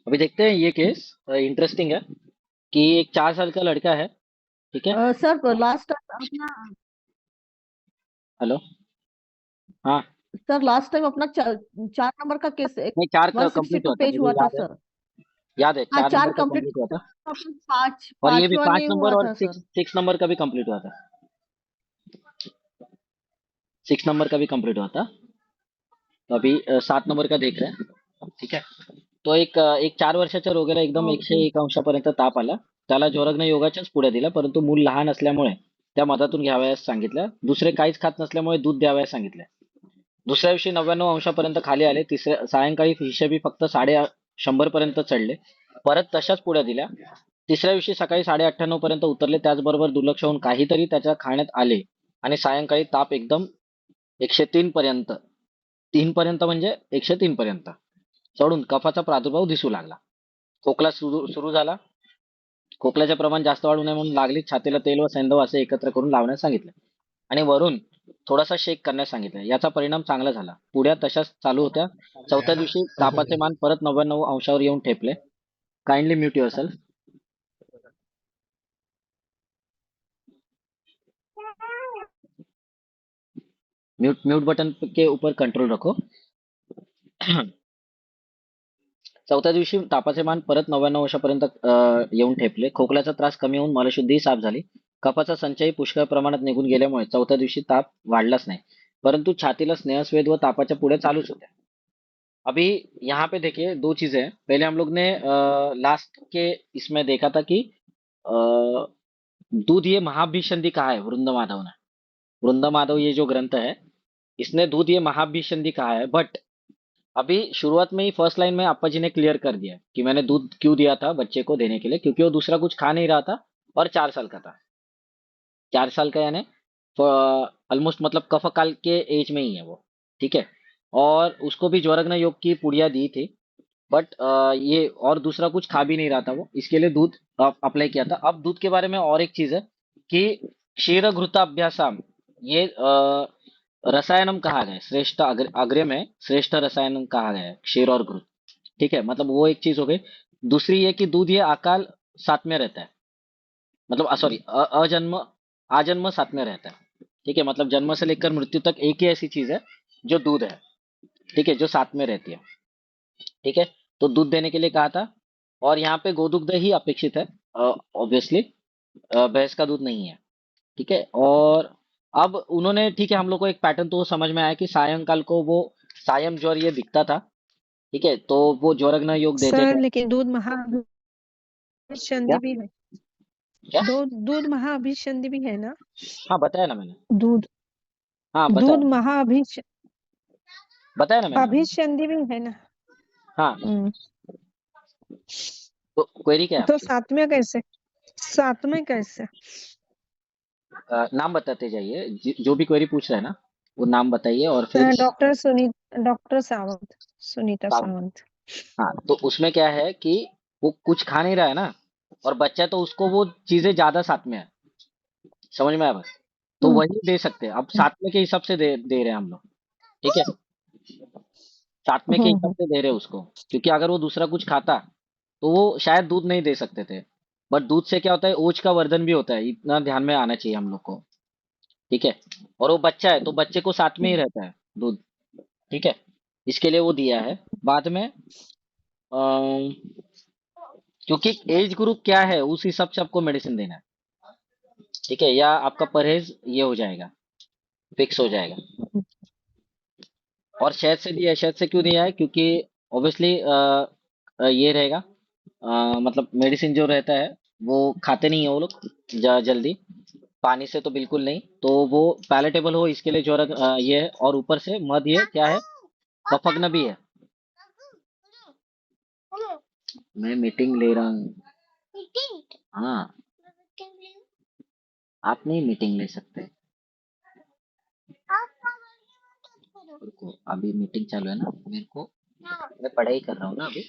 अभी देखते हैं ये केस। इंटरेस्टिंग है कि एक 4 साल का लड़का है। ठीक है। सर लास्ट टाइम अपना हेलो। हाँ। सर लास्ट टाइम अपना 4 नंबर का केस नहीं, चार का वन सिक्सटी कंप्लीट टू हुआ था, पेज मुझे हुआ था याद है। सर। याद है, हाँ, 4 नंबर चार का कंप्लीट कंप्लीट हुआ था। पांच और ये भी पांचवा पांच नहीं नंबर हुआ और था सिक्स सर। सिक्स नंबर का भी कंप्लीट हुआ था। 6 नंबर का भी कंप्लीट हुआ था। तो अभी 7 नंबर का देख रहे हैं। ठीक है। तो एक 4 वर्षाच्या रोग्याला एकदम ओके 101 अंशापर्यंत ताप आला. त्याला ज्वरग्न योगाच्याच पुढे दिला, परंतु मूल लहान असल्यामुळे त्या मधातून घ्यावयास सांगितलं. दुसरे काहीच खात नसल्यामुळे दूध द्यावयास सांगितले. दुसऱ्या दिवशी 99 अंशापर्यंत खाली आले. तिसऱ्या सायंकाळी हिशेबी फक्त 100 पर्यंत चढले. परत तशाच पुढ्या दिल्या. तिसऱ्या दिवशी सकाळी 98 पर्यंत उतरले. त्याचबरोबर दुर्लक्ष होऊन काहीतरी त्याच्या खाण्यात आले आणि सायंकाळी ताप एकदम 103 पर्यंत, 3 पर्यंत म्हणजे 103 पर्यंत चढून कफाचा प्रादुर्भाव दिसू लागला. खोकला सुरू सुरू झाला. खोकल्याचे प्रमाण जास्त वाढू नये म्हणून लागलीच छातीला तेल व सैंधव असे एकत्र करून लावण्यास सांगितले आणि वरून थोडासा शेक करण्यास सांगितले. याचा परिणाम चांगला झाला. पुढ्या तशाच चालू होत्या. चौथ्या दिवशी तापाचे मान परत 99 अंशावर येऊन ठेपले. Kindly mute yourself. Mute mute button के ऊपर कंट्रोल रखो. चौथ्या दिवशी तापाचे मान परत 99 अंशापर्यंत येऊन ठेपले. खोकल्याचा त्रास कमी होऊन मलशुद्धीही साफ झाली. कफाचा संचयही पुष्कळ प्रमाणात निघून गेल्यामुळे चौथ्या दिवशी ताप वाढलाच नाही, परंतु छातीला स्नेहस्वेद व तापाच्या पुढे चालूच होत्या. अभी यहाँ पे देखिए दो चीजें हैं. पहले हम लोग ने लास्ट के इसमें देखा था कि अ, दूध ये महाभिषंधि कहा है वृंद माधव ने. वृंद माधव ये जो ग्रंथ है, इसने दूध ये महाभिषंधि कहा है. बट अभी शुरुआत में ही फर्स्ट लाइन में अप्पा जी ने क्लियर कर दिया कि मैंने दूध क्यों दिया था बच्चे को देने के लिए, क्योंकि वो दूसरा कुछ खा नहीं रहा था और 4 साल का था. 4 साल का यानी ऑलमोस्ट मतलब कफकाल के एज में ही है वो. ठीक है. और उसको भी ज्वरग्न योग की पुड़िया दी थी. बट ये और दूसरा कुछ खा भी नहीं रहा था वो, इसके लिए दूध अप्लाई किया था. अब दूध के बारे में और एक चीज है कि क्षीर घृताभ्यासाम, ये रसायनम कहा गया है. श्रेष्ठ अग्र्य में श्रेष्ठ रसायनम कहा गया है क्षीर और घृत. ठीक है, मतलब वो एक चीज हो गई. दूसरी ये कि दूध ये अकाल साथ में रहता है. मतलब सॉरी, अजन्म आजन्म साथ में रहता है. ठीक है, मतलब जन्म से लेकर मृत्यु तक एक ही ऐसी चीज है जो दूध है. ठीक है, जो साथ में रहती है. ठीक है. तो दूध देने के लिए कहा था. और यहाँ पे गोदुग्ध ही अपेक्षित है, ऑब्वियसली. भैंस का दूध नहीं है. ठीक है. और अब उन्होंने, ठीक है, हम लोग को एक पैटर्न तो समझ में आया कि सायंकाल को वो सायं ज्वर ये दिखता था. ठीक है, तो वो ज्वरग्न योग देते सर थे. लेकिन दूध क्या? महाभिसंधि भी है। क्या? दूध महाभिसंधि भी है ना। हाँ, बताया ना मैंने. दूध हाँ, दूध बताया. महाभिष बताया ना मैंने. अभिसंधि भी है ना। हाँ. हम्म, तो क्वेरी क्या है तो आपकी? साथ में कैसे। नाम बताते जाइए. जो भी क्वेरी पूछ रहे हैं ना, वो नाम बताइए और फिर डॉक्टर सावंत, सुनीता काम. सावंत। हाँ, तो उसमें क्या है कि वो कुछ खा नहीं रहा है ना, और बच्चा तो उसको वो चीजें ज्यादा साथ में है. समझ में आया बस. तो हम्म, वही दे सकते हैं. अब साथ में के हिसाब से दे रहे हैं हम लोग. ठीक है. साथ में के हिसाब हम्म, से दे रहे हैं उसको, क्योंकि अगर वो दूसरा कुछ खाता तो वो शायद दूध नहीं दे सकते थे. बट दूध से क्या होता है, ओज का वर्धन भी होता है, इतना ध्यान में आना चाहिए हम लोग को. ठीक है. और वो बच्चा है तो बच्चे को साथ में ही रहता है दूध. ठीक है. इसके लिए वो दिया है. बाद में क्योंकि एज ग्रुप क्या है उस हिसाब से आपको मेडिसिन देना है. ठीक है, या आपका परहेज ये हो जाएगा, फिक्स हो जाएगा. हम्म, और शहद से दिया है. शहद से क्यों दिया है? क्योंकि ऑब्वियसली ये रहेगा. मतलब मेडिसिन जो रहता है वो खाते नहीं है वो लोग जल्दी. पानी से तो बिल्कुल नहीं. तो वो पैलेटेबल हो इसके लिए जो ये है. और ऊपर से मध ये क्या है, कफग्न भी है. मैं मीटिंग ले रहा हूँ. हाँ. आप नहीं मीटिंग ले सकते. रुको, अभी मीटिंग चालू है ना मेरे को. मैं पढ़ाई कर रहा हूँ ना अभी.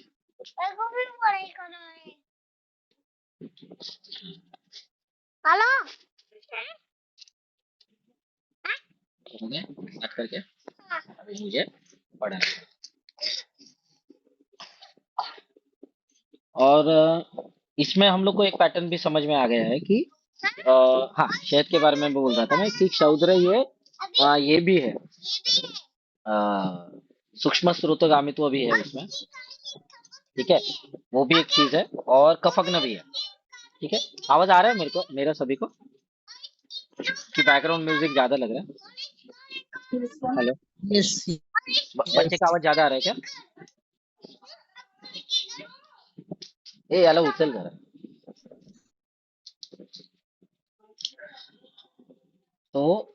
हो गया बात करके. अभी मुझे पढ़ना है. और इसमें हम लोग को एक पैटर्न भी समझ में आ गया है कि हाँ, शहद के बारे में बोल रहा था मैं कि शौद्र ये भी है, अ, सूक्ष्म स्रोतगामित्व भी है उसमें। ठीक है, वो भी एक चीज है, और कफग्न भी है। ठीक है, आवाज आ रहा है मेरे को, मेरा सभी को, कि बैकग्राउंड म्यूजिक ज्यादा लग रहा है? हेलो, Yes, बच्चे yes. का आवाज ज्यादा आ रहा है क्या? ए याला उचल जरा। तो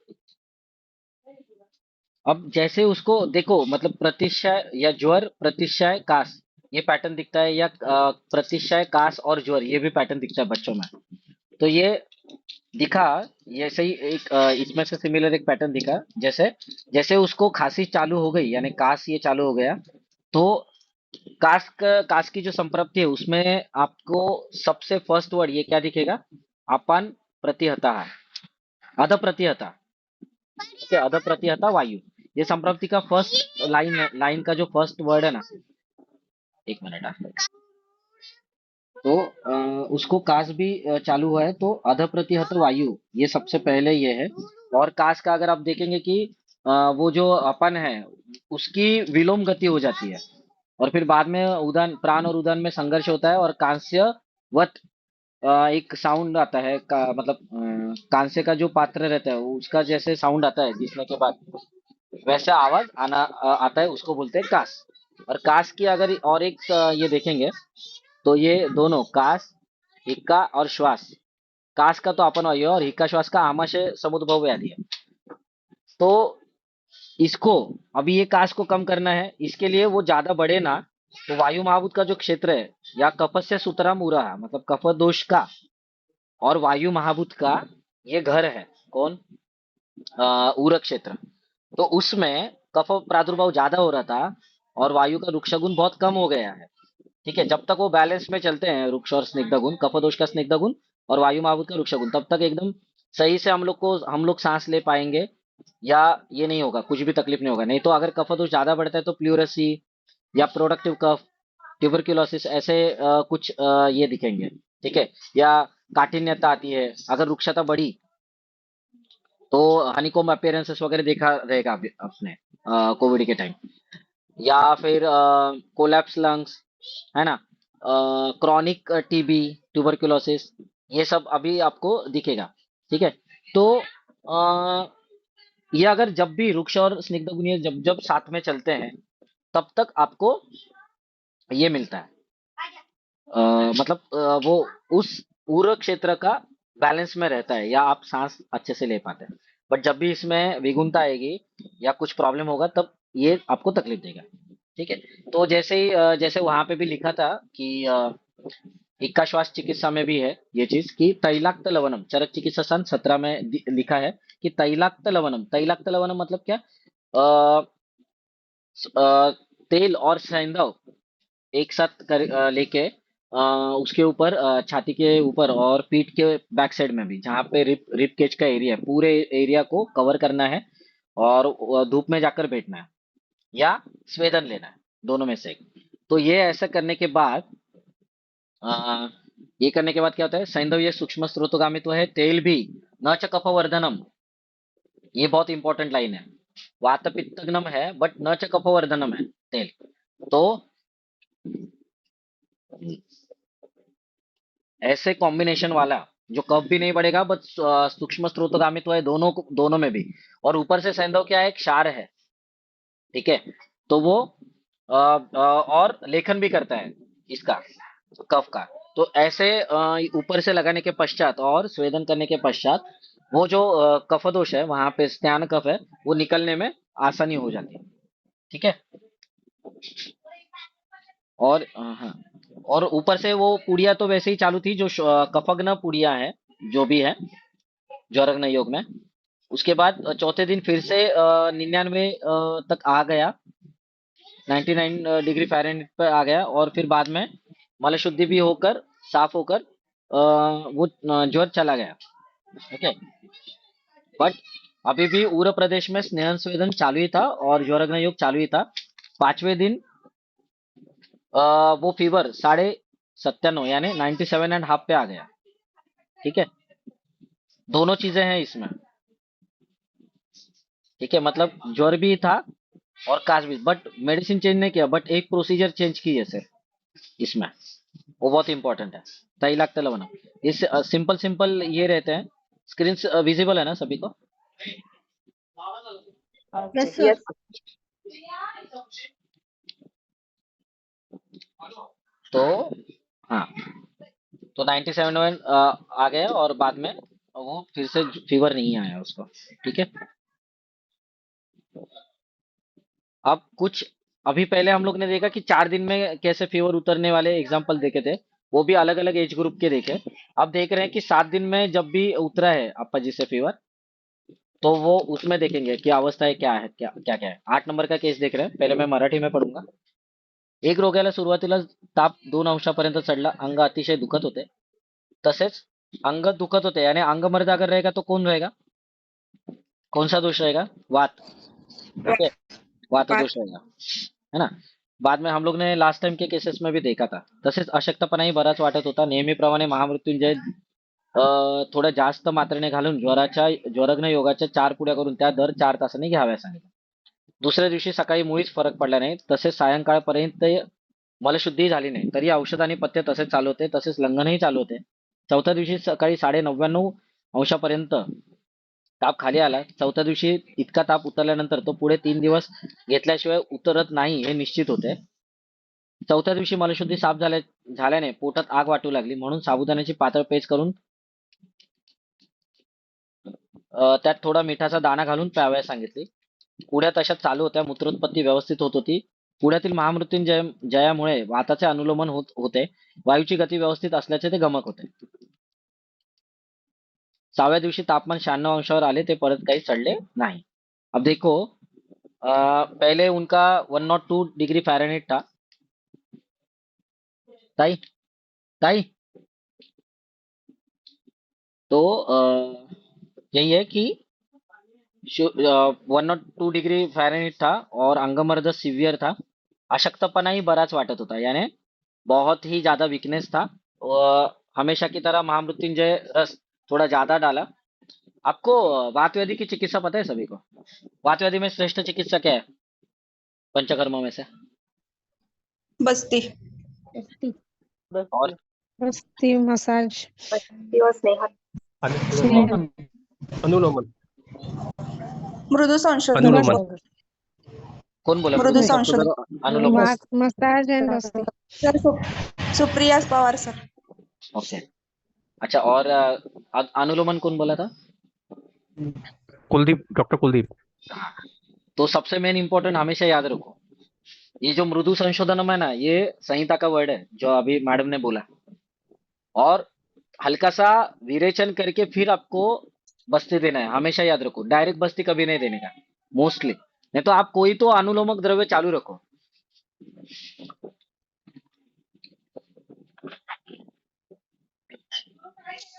अब जैसे उसको देखो, मतलब प्रतिशय या ज्वर, प्रतिशय कास, ये पैटर्न दिखता है, या प्रतिशय कास और ज्वर, ये भी पैटर्न दिखता है बच्चों में। तो ये दिखा, जैसे ही एक इसमें से सिमिलर एक पैटर्न दिखा, जैसे जैसे उसको खांसी चालू हो गई, यानी कास ये चालू हो गया, तो कास की जो संप्रप्ति है उसमें आपको सबसे फर्स्ट वर्ड ये क्या दिखेगा? अपान प्रतिहता है, अध प्रतिहता। ठीक है, अध प्रतिहता वायु, ये संप्रप्ति का फर्स्ट लाइन है, लाइन का जो फर्स्ट वर्ड है ना, एक मिनट तो उसको कास भी चालू हुआ है, तो अध प्रतिहत वायु ये सबसे पहले ये है। और कास का अगर आप देखेंगे कि वो जो अपन है उसकी विलोम गति हो जाती है, और फिर बाद में उदान, प्राण और उदान में संघर्ष होता है, और कांस्य वत एक साउंड आता है का, मतलब कांस्य का जो पात्र रहता है उसका जैसे साउंड आता है घिसने के बाद, वैसा आवाज आता है, उसको बोलते हैं कास। और कास की अगर और एक ये देखेंगे, तो ये दोनों कास, हिक्का और श्वास, कास का तो अपन वायु है, और हिक्का श्वास का आमाशय समुद्भव व्याधि है। तो इसको, अभी ये कास को कम करना है, इसके लिए वो ज्यादा बढ़े ना, तो वायु महाभूत का जो क्षेत्र है, या कफस्य सूतरम उरह, मतलब कफ दोष का और वायु महाभूत का ये घर है, कौन? उरक क्षेत्र। तो उसमें कफ प्रादुर्भाव ज्यादा हो रहा था, और वायु का रुक्ष गुण बहुत कम हो गया है। ठीक है, जब तक वो बैलेंस में चलते हैं, रुक्ष और स्निग्ध गुण, कफदोष का स्निग्ध गुण और वायु महाभूत का रुक्ष गुण, तब तक एकदम सही से हम लोग सांस ले पाएंगे, या ये नहीं होगा, कुछ भी तकलीफ नहीं होगा। नहीं तो अगर कफदोष ज्यादा बढ़ता है तो प्लूरसी या प्रोडक्टिव कफ, ट्यूबरक्यूलोसिस, ऐसे कुछ ये दिखेंगे। ठीक है, या काठिन्यता आती है अगर रुक्षता बढ़ी, तो हनीकॉम अपीयरेंसेस वगैरह देखा रहेगा अपने कोविड के टाइम, या फिर कोलैप्स लंग्स, है ना, क्रॉनिक टीबी, ट्यूबरकुलोसिस, ये सब अभी आपको दिखेगा। ठीक है, तो ये अगर जब भी रुक्ष और स्निग्ध गुणीय जब जब साथ में चलते हैं, तब तक आपको ये मिलता है, मतलब वो उस पूरे क्षेत्र का बैलेंस में रहता है, या आप सांस अच्छे से ले पाते हैं। बट जब भी इसमें विगुणता आएगी या कुछ प्रॉब्लम होगा, तब ये आपको तकलीफ देगा। ठीक है, तो जैसे ही जैसे वहां पे भी लिखा था कि इक्का श्वास चिकित्सा में भी है ये चीज, कि तैलाक्त लवणम, चरक चिकित्सा सन 17 में लिखा है कि तैलाक्त लवणम, तैलाक्त लवणम मतलब क्या? अ, तेल और सैंधव एक साथ लेके उसके ऊपर छाती के ऊपर और पीठ के बैक साइड में भी, जहाँ पे रिप केज का एरिया है, पूरे एरिया को कवर करना है, और धूप में जाकर बैठना है, या स्वेदन लेना है, दोनों में से एक। तो ये ऐसा करने के बाद ये करने के बाद क्या होता है? सैंधव ये सूक्ष्म स्रोतगामित्व है, तेल भी न च कफवर्धनम, ये बहुत इंपॉर्टेंट लाइन है। वात पित्तग्नम है बट न च कफवर्धनम है तेल। तो ऐसे कॉम्बिनेशन वाला, जो कफ भी नहीं बढ़ेगा बट सूक्ष्म स्रोतगामित्व है, दोनों में भी, और ऊपर से सैंधव क्या है? एक क्षार है। ठीक है, तो वो और लेखन भी करता है इसका, कफ का। तो ऐसे ऊपर से लगाने के पश्चात और स्वेदन करने के पश्चात, वो जो कफदोष है वहां पे, स्नान कफ है, वो निकलने में आसानी हो जाती है। ठीक है, और हाँ, और ऊपर से वो पुड़िया तो वैसे ही चालू थी, जो कफग्न पुड़िया है, जो भी है ज्वरग्न योग में। उसके बाद चौथे दिन फिर से 99 तक आ गया, 99 डिग्री फ़ारेनहाइट पे आ गया, और फिर बाद में मल शुद्धि भी होकर, साफ होकर वो ज्वर चला गया। ठीक है, बट अभी भी उर प्रदेश में स्नेहन स्वेदन चालू ही था, और ज्वरग्न योग चालू ही था। 5वें दिन वो फीवर 97 यानी 97.5 पे आ गया। ठीक है, दोनों चीजें हैं इसमें। ठीक है, मतलब ज्वर भी था और काश भी, बट मेडिसिन चेंज नहीं किया, बट एक प्रोसीजर चेंज की है सिर्फ इसमें, वो बहुत इंपॉर्टेंट है। 2.5 लाख तक बना। इस सिंपल सिंपल ये रहते हैं। स्क्रीन विजिबल है ना सभी को? Yes sir. तो हाँ, तो 97 में आ गया और बाद में वो फिर से फीवर नहीं आया उसको। ठीक है, अब कुछ अभी पहले हम लोग ने देखा कि 4 दिन में कैसे फीवर उतरने वाले एग्जाम्पल देखे थे, वो भी अलग अलग एज ग्रुप के देखे। अब देख रहे हैं कि 7 दिन में जब भी उतरा है अप्पा जी से फीवर, तो वो उसमें देखेंगे कि अवस्था क्या है, क्या क्या क्या है। 8 नंबर का केस देख रहे हैं, पहले मैं मराठी में पढ़ूंगा। एक रोग्याला सुरुवातीला ताप 2 अंशापर्यंत चढला, अंग अतिशय दुखत होते, तसेच अंग दुखत होते यानी अंग मर्द अगर रहेगा तो कौन रहेगा, कौन सा दोष रहेगा? वात। ठीक है, वात दोष रहेगा, है ना। बाद में हम लोग ने लास्ट टाइम के केसेस में भी देखा था। तसेच अशक्तपणाही बराच वाटत होता। नेहमीप्रमाणे महामृत्युंजय थोड्या जास्त मात्रेने घालून ज्वरग्न योगाच्या 4 पुड्या करून त्या दर 4 तासांनी घ्याव्या सांगितलं। दुसऱ्या दिवशी सकाळी मुळीच फरक पडला नाही, तसेच सायंकाळपर्यंत मलशुद्धीही झाली नाही, तरी औषध आणि पथ्य तसेच चालू होते, तसेच लंघनही चालू होते। चौथ्या दिवशी सकाळी 99.5 अंशापर्यंत ताप खाली आला। चौथ्या दिवशी इतका ताप उतरल्यानंतर तो पुढे 3 दिवस घेतल्याशिवाय उतरत नाही हे निश्चित होते। चौथ्या दिवशी मलशुद्धी साफ झाल्याने पोटात आग वाटू लागली, म्हणून साबुदाण्याची पातळ पेज करून त्यात थोडा मिठाचा दाणा घालून प्यावयास सांगितली। पुढ्या तशाच चालू होत्या, मूत्रोत्पत्ती व्यवस्थित होत होती। पुढ्यातील महामृत्युंजयामुळे वाताचे अनुलोमन होते, वायूची गती व्यवस्थित असल्याचे ते गमक होते। 6व्या दिवशी तापमान 96 अंशावर आले, ते परत काही चढले नाही। अब देखो, पहले उनका 102 डिग्री फ़ारेनहाइट था। ताई ताई, तो यही है कि 102 डिग्री फ़ारेनहाइट था और अंगमर्द सीवियर था। अशक्तपना ही बराच वाटत होता, यानी बहुत ही ज्यादा वीकनेस था। हमेशा की तरह महामृत्युंजय रस थोड़ा ज्यादा डाला। आपको वात व्याधि की चिकित्सा पता है सभी को? वात व्याधि में श्रेष्ठ चिकित्सा क्या है पंचकर्म में से? बस्ती और बस्ती मसाज दिवस स्नेहा स्नेहन अनुलोमन मृदू संशोधन अनुलोमन कौन बोला मृदू संशोधन अनुलोमन? Massage and Basti sir Supriya Pawar sir okay, अच्छा। और अनुलोमन कौन बोला था? कुलदीप, डॉक्टर कुलदीप। तो सबसे मेन इंपॉर्टेंट हमेशा याद रखो, ये जो मृदु संशोधन है ना, ये संहिता का वर्ड है जो अभी मैडम ने बोला। और हल्का सा विरेचन करके फिर आपको बस्ती देना है, हमेशा याद रखो। डायरेक्ट बस्ती कभी नहीं देने का मोस्टली, नहीं तो आप कोई तो अनुलोमक द्रव्य चालू रखो।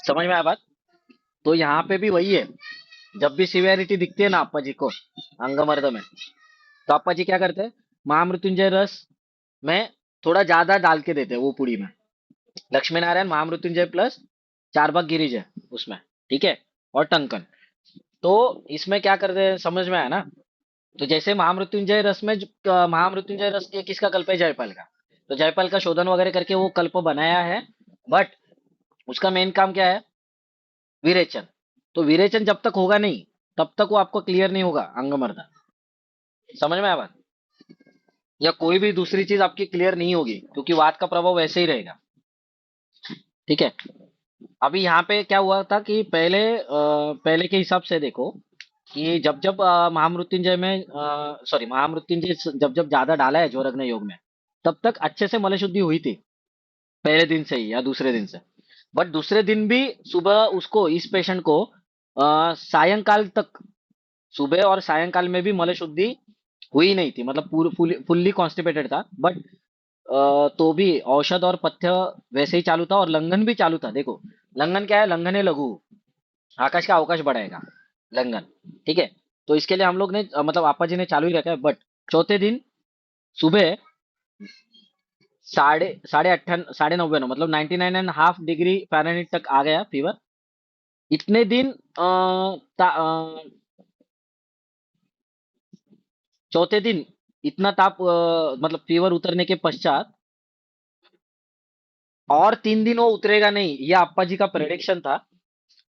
समझ में आया बात? तो यहाँ पे भी वही है, जब भी सिवियरिटी दिखती है ना अप्पा जी को अंगमर्द में, तो अप्पा जी क्या करते हैं, महामृत्युंजय रस में थोड़ा ज्यादा डाल के देते हैं वो पुड़ी में। लक्ष्मी नारायण महामृत्युंजय प्लस 4 भाग गिरिज है उसमें, ठीक है, और टंकन। तो इसमें क्या करते हैं समझ में आया ना? तो जैसे महामृत्युंजय रस में महामृत्युंजय रस ये किसका कल्प है? जयपाल का। तो जयपाल का शोधन वगैरह करके वो कल्प बनाया है, बट उसका मेन काम क्या है? विरेचन। तो विरेचन जब तक होगा नहीं, तब तक वो आपको क्लियर नहीं होगा अंगमर्दा। समझ में आया बात? या कोई भी दूसरी चीज आपकी क्लियर नहीं होगी, क्योंकि वात का प्रभाव वैसे ही रहेगा। ठीक है, अभी यहाँ पे क्या हुआ था कि पहले के हिसाब से देखो कि जब जब महामृत्युंजय में सॉरी महामृत्युंजय जब जब ज्यादा डाला है ज्वरग्न योग में, तब तक अच्छे से मलशुद्धि हुई थी पहले दिन से ही या दूसरे दिन से। बट दूसरे दिन भी सुबह उसको, इस पेशेंट को सायंकाल तक, सुबह और सायंकाल में भी मलशुद्धि हुई नहीं थी, मतलब फुल्ली कॉन्स्टिपेटेड था। बट तो भी औषध और पथ्य वैसे ही चालू था और लंघन भी चालू था। देखो लंघन क्या है? लंघन है लघु, आकाश का अवकाश बढ़ाएगा लंघन। ठीक है, तो इसके लिए हम लोग ने मतलब आपा जी ने चालू ही रखा है। बट चौथे दिन सुबह साढ़े 99 मतलब 99.5 डिग्री फ़ारेनहीट तक आ गया फीवर। इतने दिन चौथे दिन इतना ताप मतलब फीवर उतरने के पश्चात और 3 दिन वो उतरेगा नहीं, ये अप्पा जी का प्रेडिक्शन था।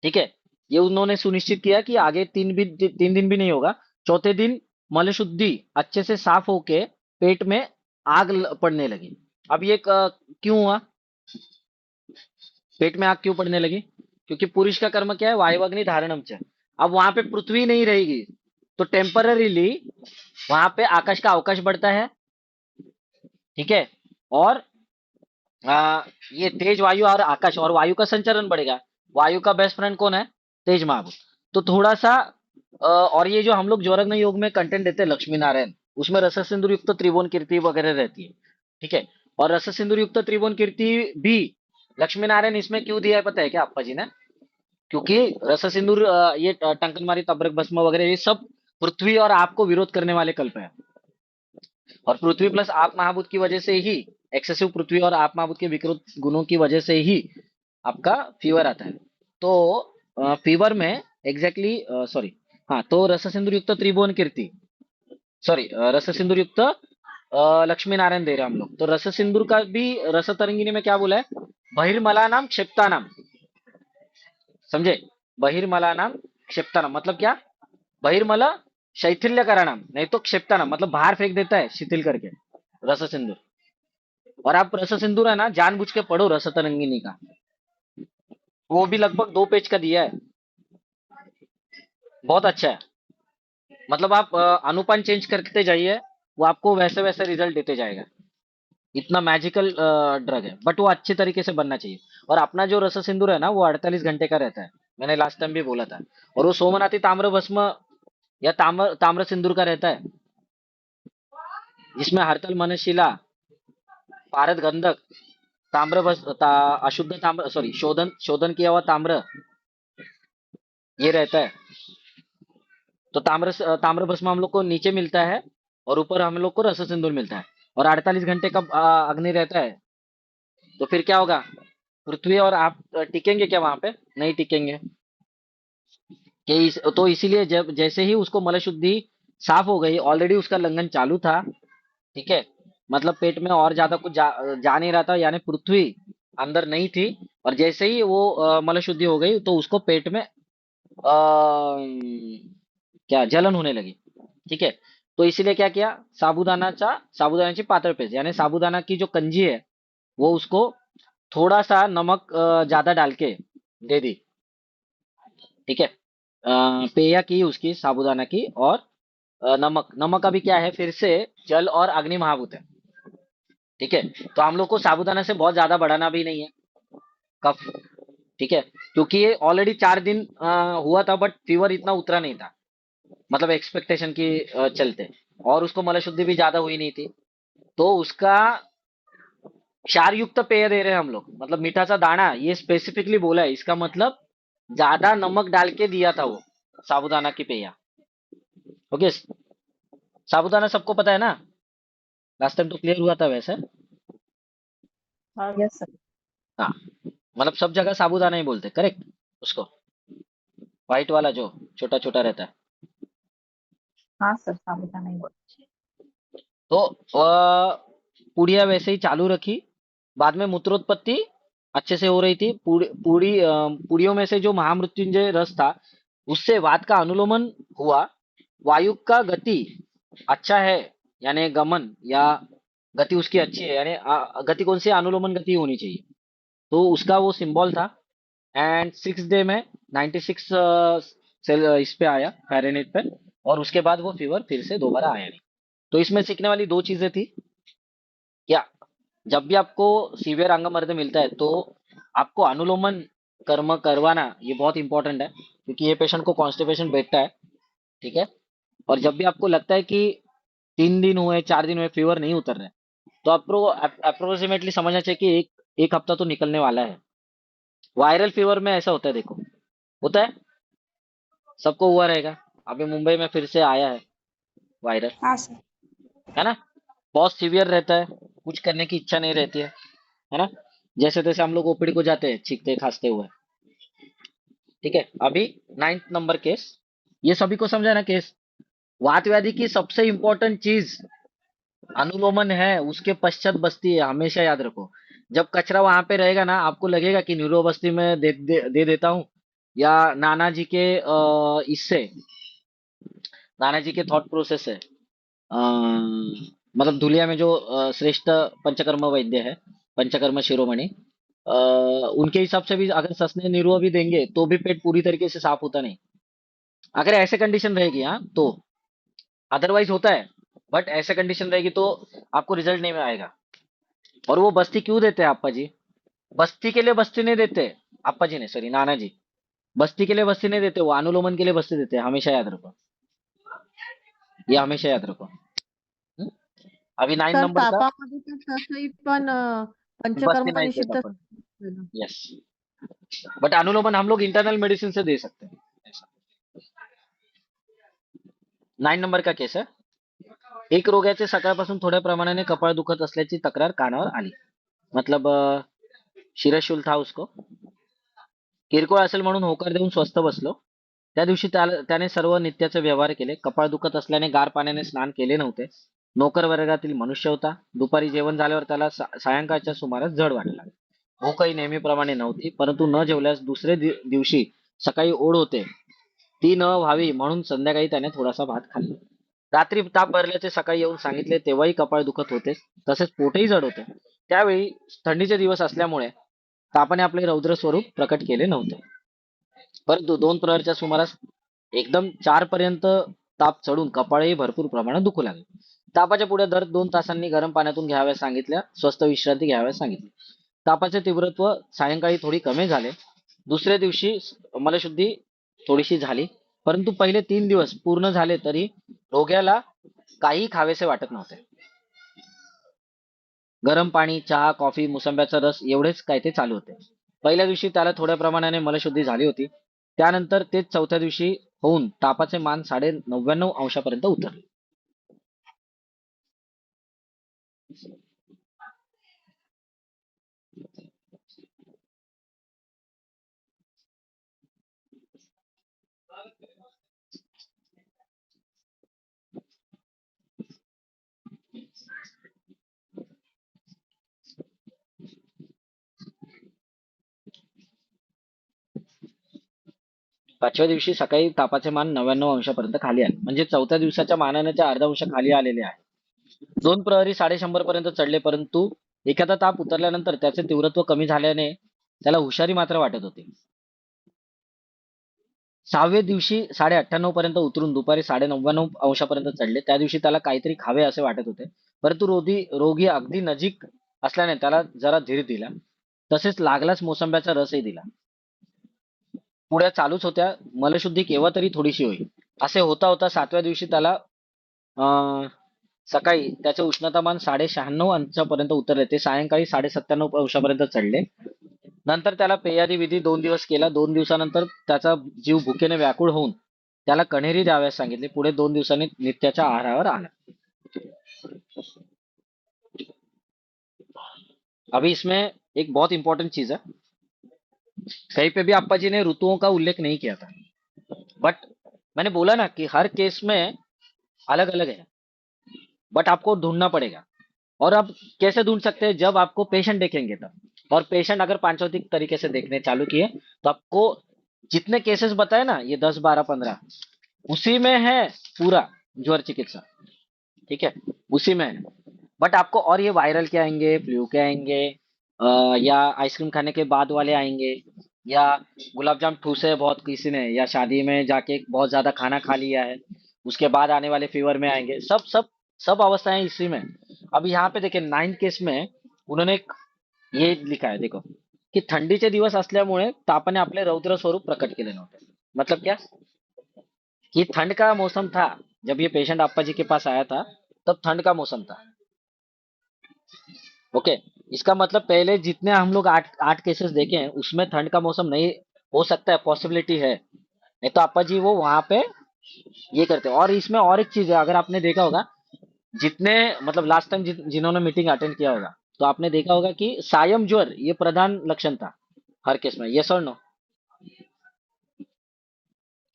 ठीक है, ये उन्होंने सुनिश्चित किया कि आगे 3 दिन भी नहीं होगा। चौथे दिन मलशुद्धि अच्छे से साफ होके पेट में आग पड़ने लगी। अब ये क्यों हुआ? पेट में आग क्यों पड़ने लगी? क्योंकि पुरुष का कर्म क्या है? वायु अग्नि धारणम च। अब वहां पे पृथ्वी नहीं रहेगी, तो टेम्पररीली वहां पे आकाश का अवकाश बढ़ता है। ठीक है, और ये तेज वायु और आकाश और वायु का संचरण बढ़ेगा। वायु का बेस्ट फ्रेंड कौन है? तेज महाभूत। तो थोड़ा सा और ये जो हम लोग ज्वरग्न योग में कंटेंट देते हैं लक्ष्मी नारायण, उसमें रस सिंदूर युक्त त्रिभुवन कीर्ति वगैरह रहती है। ठीक है, और रस सिंदूर युक्त त्रिभुवन कीर्ति भी लक्ष्मी नारायण इसमें क्यों दिया है पता है क्या अप्पा जी ने? क्योंकि रस सिंदूर ये टंकनमारी तब्रक भस्म वगैरह ये सब पृथ्वी और आपको विरोध करने वाले कल्प है। और पृथ्वी प्लस आप महाभूत की वजह से ही, एक्सेसिव पृथ्वी और आप महाभूत के विकृत गुणों की वजह से ही आपका फीवर आता है। तो फीवर में एग्जैक्टली सॉरी, हाँ, तो रस सिंदूर युक्त त्रिभुवन कीर्ति, सॉरी, रस सिंदूर युक्त लक्ष्मी नारायण दे रहे हैं हम लोग। तो रस सिंदूर का भी रस तरंगिनी में क्या बोला है? बहिर्मला नाम क्षिप्ता नाम, समझे? बहिर्मला नाम क्षिप्ता नाम मतलब क्या? बहिर्मला शैथिल्य नाम, नहीं तो क्षिप्ता नाम मतलब बाहर फेंक देता है शिथिल करके, रस सिंदूर। और आप रस सिंदूर है ना जानबूझ के पढ़ो रस तरंगिनी का, वो भी लगभग 2 पेज का दिया है, बहुत अच्छा है। मतलब आप अनुपान चेंज करते जाइए, वो आपको वैसे वैसे रिजल्ट देते जाएगा। इतना मैजिकल ड्रग है, बट वो अच्छे तरीके से बनना चाहिए। और अपना जो रस सिंदूर है ना वो 48 घंटे का रहता है, मैंने लास्ट टाइम भी बोला था। और वो सोमनाथी ताम्र भस्म या ताम्र ताम्र सिंदूर का रहता है, जिसमें हरतल मनशिला, पारद गंधक, अशुद्ध ताम्र, सॉरी, शोधन शोधन किया हुआ ताम्र ये रहता है। तो ताम्र भस्म हम लोग को नीचे मिलता है और ऊपर हम लोग को रस सिंदूर मिलता है। और 48 घंटे का अग्नि रहता है। तो फिर क्या होगा? पृथ्वी और आप टिकेंगे क्या वहां पे? नहीं टिकेंगे। तो इसीलिए जब जैसे ही उसको मल शुद्धि साफ हो गई, ऑलरेडी उसका लंघन चालू था। ठीक है, मतलब पेट में और ज्यादा कुछ जा नहीं रहा था, यानी पृथ्वी अंदर नहीं थी। और जैसे ही वो मल शुद्धि हो गई तो उसको पेट में क्या जलन होने लगी। ठीक है, तो इसीलिए क्या किया? साबुदाण्याची पातळ पेस्ट, यानी साबुदाना की जो कंजी है वो उसको थोड़ा सा नमक ज्यादा डाल के दे दी। ठीक है, पेया की उसकी साबुदाना की, और नमक, नमक अभी क्या है फिर से जल और अग्नि महाभूत है। ठीक है, तो हम लोग को साबुदाना से बहुत ज्यादा बढ़ाना भी नहीं है कफ। ठीक है, क्योंकि ये ऑलरेडी 4 दिन हुआ था बट फीवर इतना उतरा नहीं था, मतलब एक्सपेक्टेशन की चलते। और उसको मलशुद्धि भी ज्यादा हुई नहीं थी, तो उसका क्षार युक्त पेय दे रहे हैं हम लोग, मतलब मीठा सा दाना, ये स्पेसिफिकली बोला है, इसका मतलब ज्यादा नमक डाल के दिया था वो साबुदाना की पेया। ओके, साबुदाना सबको पता है ना? लास्ट टाइम तो क्लियर हुआ था वैसे। Yes sir. हाँ, मतलब सब जगह साबुदाना ही बोलते, करेक्ट उसको, व्हाइट वाला जो छोटा छोटा रहता है। हाँ सर, साबुदाना ही बोल। तो पुड़िया वैसे ही चालू रखी। बाद में मूत्रोत्पत्ति अच्छे से हो रही थी। पुड़ियों में से जो महामृत्युंजय रस था उससे वात का अनुलोमन हुआ। वायु का गति अच्छा है, यानी गमन या गति उसकी अच्छी है, यानी गति कौन सी? अनुलोमन गति होनी चाहिए, तो उसका वो सिंबल था। एंड 6 डे में 96 सेल इस पे आया फ़ारेनहीट पे, और उसके बाद वो फीवर फिर से दोबारा आया नहीं। तो इसमें सीखने वाली 2 चीजें थी क्या? जब भी आपको सीवियर अंगमर्द मिलता है तो आपको अनुलोमन कर्म करवाना ये बहुत इंपॉर्टेंट है, क्योंकि ये पेशेंट को कॉन्स्टिपेशन बैठता है। ठीक है, और जब भी आपको लगता है कि 3 दिन हुए, 4 दिन हुए, फीवर नहीं उतर रहा है, तो आपको अप्रोक्सीमेटली समझना चाहिए कि एक हफ्ता तो निकलने वाला है। वायरल फीवर में ऐसा होता है, देखो, होता है, सबको हुआ रहेगा। अभी मुंबई में फिर से आया है वायरल, हाँ सर। है ना? बहुत सीवियर रहता है, कुछ करने की इच्छा नहीं रहती है ना। जैसे तैसे हम लोग ओपीडी को जाते हैं छींकते खांसते हुए। ठीक है, अभी 9th नंबर केस, ये सभी को समझा ना केस। वात व्याधि की सबसे इंपॉर्टेंट चीज अनुलोमन है, उसके पश्चात बस्ती है, हमेशा याद रखो। जब कचरा वहां पे रहेगा ना, आपको लगेगा कि न्यूरो बस्ती में दे देता हूँ, या नाना जी के इससे नाना जी के थॉट प्रोसेस है। मतलब धुलिया में जो श्रेष्ठ पंचकर्म वैद्य है, पंचकर्म शिरोमणि, अ, उनके हिसाब से भी अगर ससने निर्वा भी देंगे तो भी पेट पूरी तरीके से साफ होता नहीं, अगर ऐसे कंडीशन रहेगी। हाँ, तो अदरवाइज होता है, बट ऐसे कंडीशन रहेगी तो आपको रिजल्ट नहीं में आएगा। और वो बस्ती क्यों देते हैं अप्पा जी? बस्ती के लिए बस्ती नहीं देते, अप्पा जी ने, सॉरी नाना जी, बस्ती के लिए बस्ती नहीं देते, वो अनुलोमन के लिए बस्ती देते हैं, हमेशा याद रखो, ये हमेशा याद रखो। हम्म? अभी 9 तर नंबर का तापामध्ये तर तसंही पण बस्ती पंचकर्म नहीं देता निषिद्ध. अपन। यस, बट अनुलोमन हम लोग इंटरनल मेडिसिन से दे सकते हैं। 9 नंबर का केस है। एक रोग्याचे सकाळपासून थोड्या प्रमाणाने कपाळ दुखत असल्याची तक्रार कानावर आली, मतलब शिरशूल था उसको, किरकोळ असेल म्हणून होकार देऊन स्वस्थ बसलो। त्या दिवशी त्याने सर्व नित्याचे व्यवहार केले, कपाळ दुखत असल्याने गार पाण्याने स्नान केले नव्हते। नोकर वर्गातील मनुष्य होता। दुपारी जेवण झाल्यावर त्याला सायंकाळच्या सुमारास जड वाटला। भूकही नेहमीप्रमाणे नव्हती, परंतु न जेवल्यास दुसरे दिवशी सकाळी ओढ होते, ती न व्हावी म्हणून संध्याकाळी त्याने थोडासा भात खाल्ला। रात्री ताप भरल्याचे सकाळी येऊन सांगितले, तेव्हाही कपाळ दुखत होते, तसेच पोटही जड होते। त्यावेळी थंडीचे दिवस असल्यामुळे तापाने आपले रौद्र स्वरूप प्रकट केले नव्हते, परंतु 2 प्रहरच्या सुमारास एकदम 4 पर्यंत ताप चढून कपाळही भरपूर प्रमाणात दुखू लागले। तापाच्या पुढे दर 2 तासांनी गरम पाण्यातून घ्याव्यास सांगितल्या, स्वस्थ विश्रांती घ्याव्यास सांगितली। तापाचे तीव्रत्व सायंकाळी थोडी कमी झाले। दुसऱ्या दिवशी मलशुद्धी थोडीशी झाली, परंतु पहिले 3 दिवस पूर्ण झाले तरी रोग्याला काही खावेसे वाटत नव्हते। गरम पाणी, चहा, कॉफी, मोसंब्याचा रस एवढेच काय ते चालू होते। पहिल्या दिवशी त्याला थोड्या प्रमाणाने मलशुद्धी झाली होती, त्यानंतर तेच चौथ्या दिवशी होऊन तापाचे मान 99.5 अंशापर्यंत उतरले। पाचव्या दिवशी सकाळी तापाचे मान 99 अंशापर्यंत खाली आले, म्हणजे चौथ्या दिवसाच्या मानाने अर्धा अंश खाली आलेले आहे। 2 प्रहरी 150 पर्यंत चढले, परंतु एखादा ताप उतरल्यानंतर त्याचे तीव्रत्व कमी झाल्याने त्याला हुशारी मात्र वाटत होती। 6व्या दिवशी 98 पर्यंत उतरून दुपारी 99.5 अंशापर्यंत चढले। त्या दिवशी त्याला काहीतरी खावे असे वाटत होते, परंतु रोगी अगदी नजीक असल्याने त्याला जरा धीर दिला, तसेच लागलाच मोसंब्याचा रसही दिला। पुढ्या चालूच होत्या, मलशुद्धी केव्हा तरी थोडीशी होईल असे होता होता 7व्या दिवशी त्याला सकाळी त्याचे उष्णतामान 96.5 अंशापर्यंत उतरले, ते सायंकाळी 97.5 अंशापर्यंत चढले। नंतर त्याला पेयादी विधी 2 दिवस केला। 2 दिवसानंतर त्याचा जीव भुकेने व्याकुळ होऊन त्याला कण्हेरी द्याव्यास सांगितले। पुढे 2 दिवसांनी नित्याच्या आहारावर आला। अभी इसमें एक बहुत इंपॉर्टेंट चीज है, कहीं पे भी अप्पा जी ने ऋतुओं का उल्लेख नहीं किया था, बट मैंने बोला ना कि हर केस में अलग अलग है, बट आपको ढूंढना पड़ेगा। और अब कैसे ढूंढ सकते हैं? जब आपको पेशेंट देखेंगे तब, और पेशेंट अगर पांचौतिक तरीके से देखने चालू किए तो आपको जितने केसेस बताए ना, ये 10 12 15, उसी में है पूरा ज्वर चिकित्सा। ठीक है, उसी में है। बट आपको और ये वायरल के आएंगे, फ्लू के आएंगे, या आइसक्रीम खाने के बाद वाले आएंगे, या गुलाब जाम ठूसे बहुत किसी ने, या शादी में जाके बहुत ज्यादा खाना खा लिया है उसके बाद आने वाले फीवर में आएंगे, सब सब सब अवस्थाएं इसी में। अब यहाँ पे देखिए 9 केस में उन्होंने ये लिखा है, देखो की थंडीचे दिवस असल्यामुळे तापाने आपले रौद्र स्वरूप प्रकट केले नव्हते। मतलब क्या कि ठंड का मौसम था, जब ये पेशेंट अप्पा जी के पास आया था तब ठंड का मौसम था। ओके, इसका मतलब पहले जितने हम लोग 8 केसेस देखे हैं उसमें ठंड का मौसम नहीं हो सकता है, पॉसिबिलिटी है, नहीं तो अप्पा जी वो वहां पे ये करते हैं। और इसमें और एक चीज है, अगर आपने देखा होगा जितने मतलब लास्ट टाइम जिन्होंने मीटिंग अटेंड किया होगा तो आपने देखा होगा कि सायम ज्वर ये प्रधान लक्षण था हर केस में। यस और नो?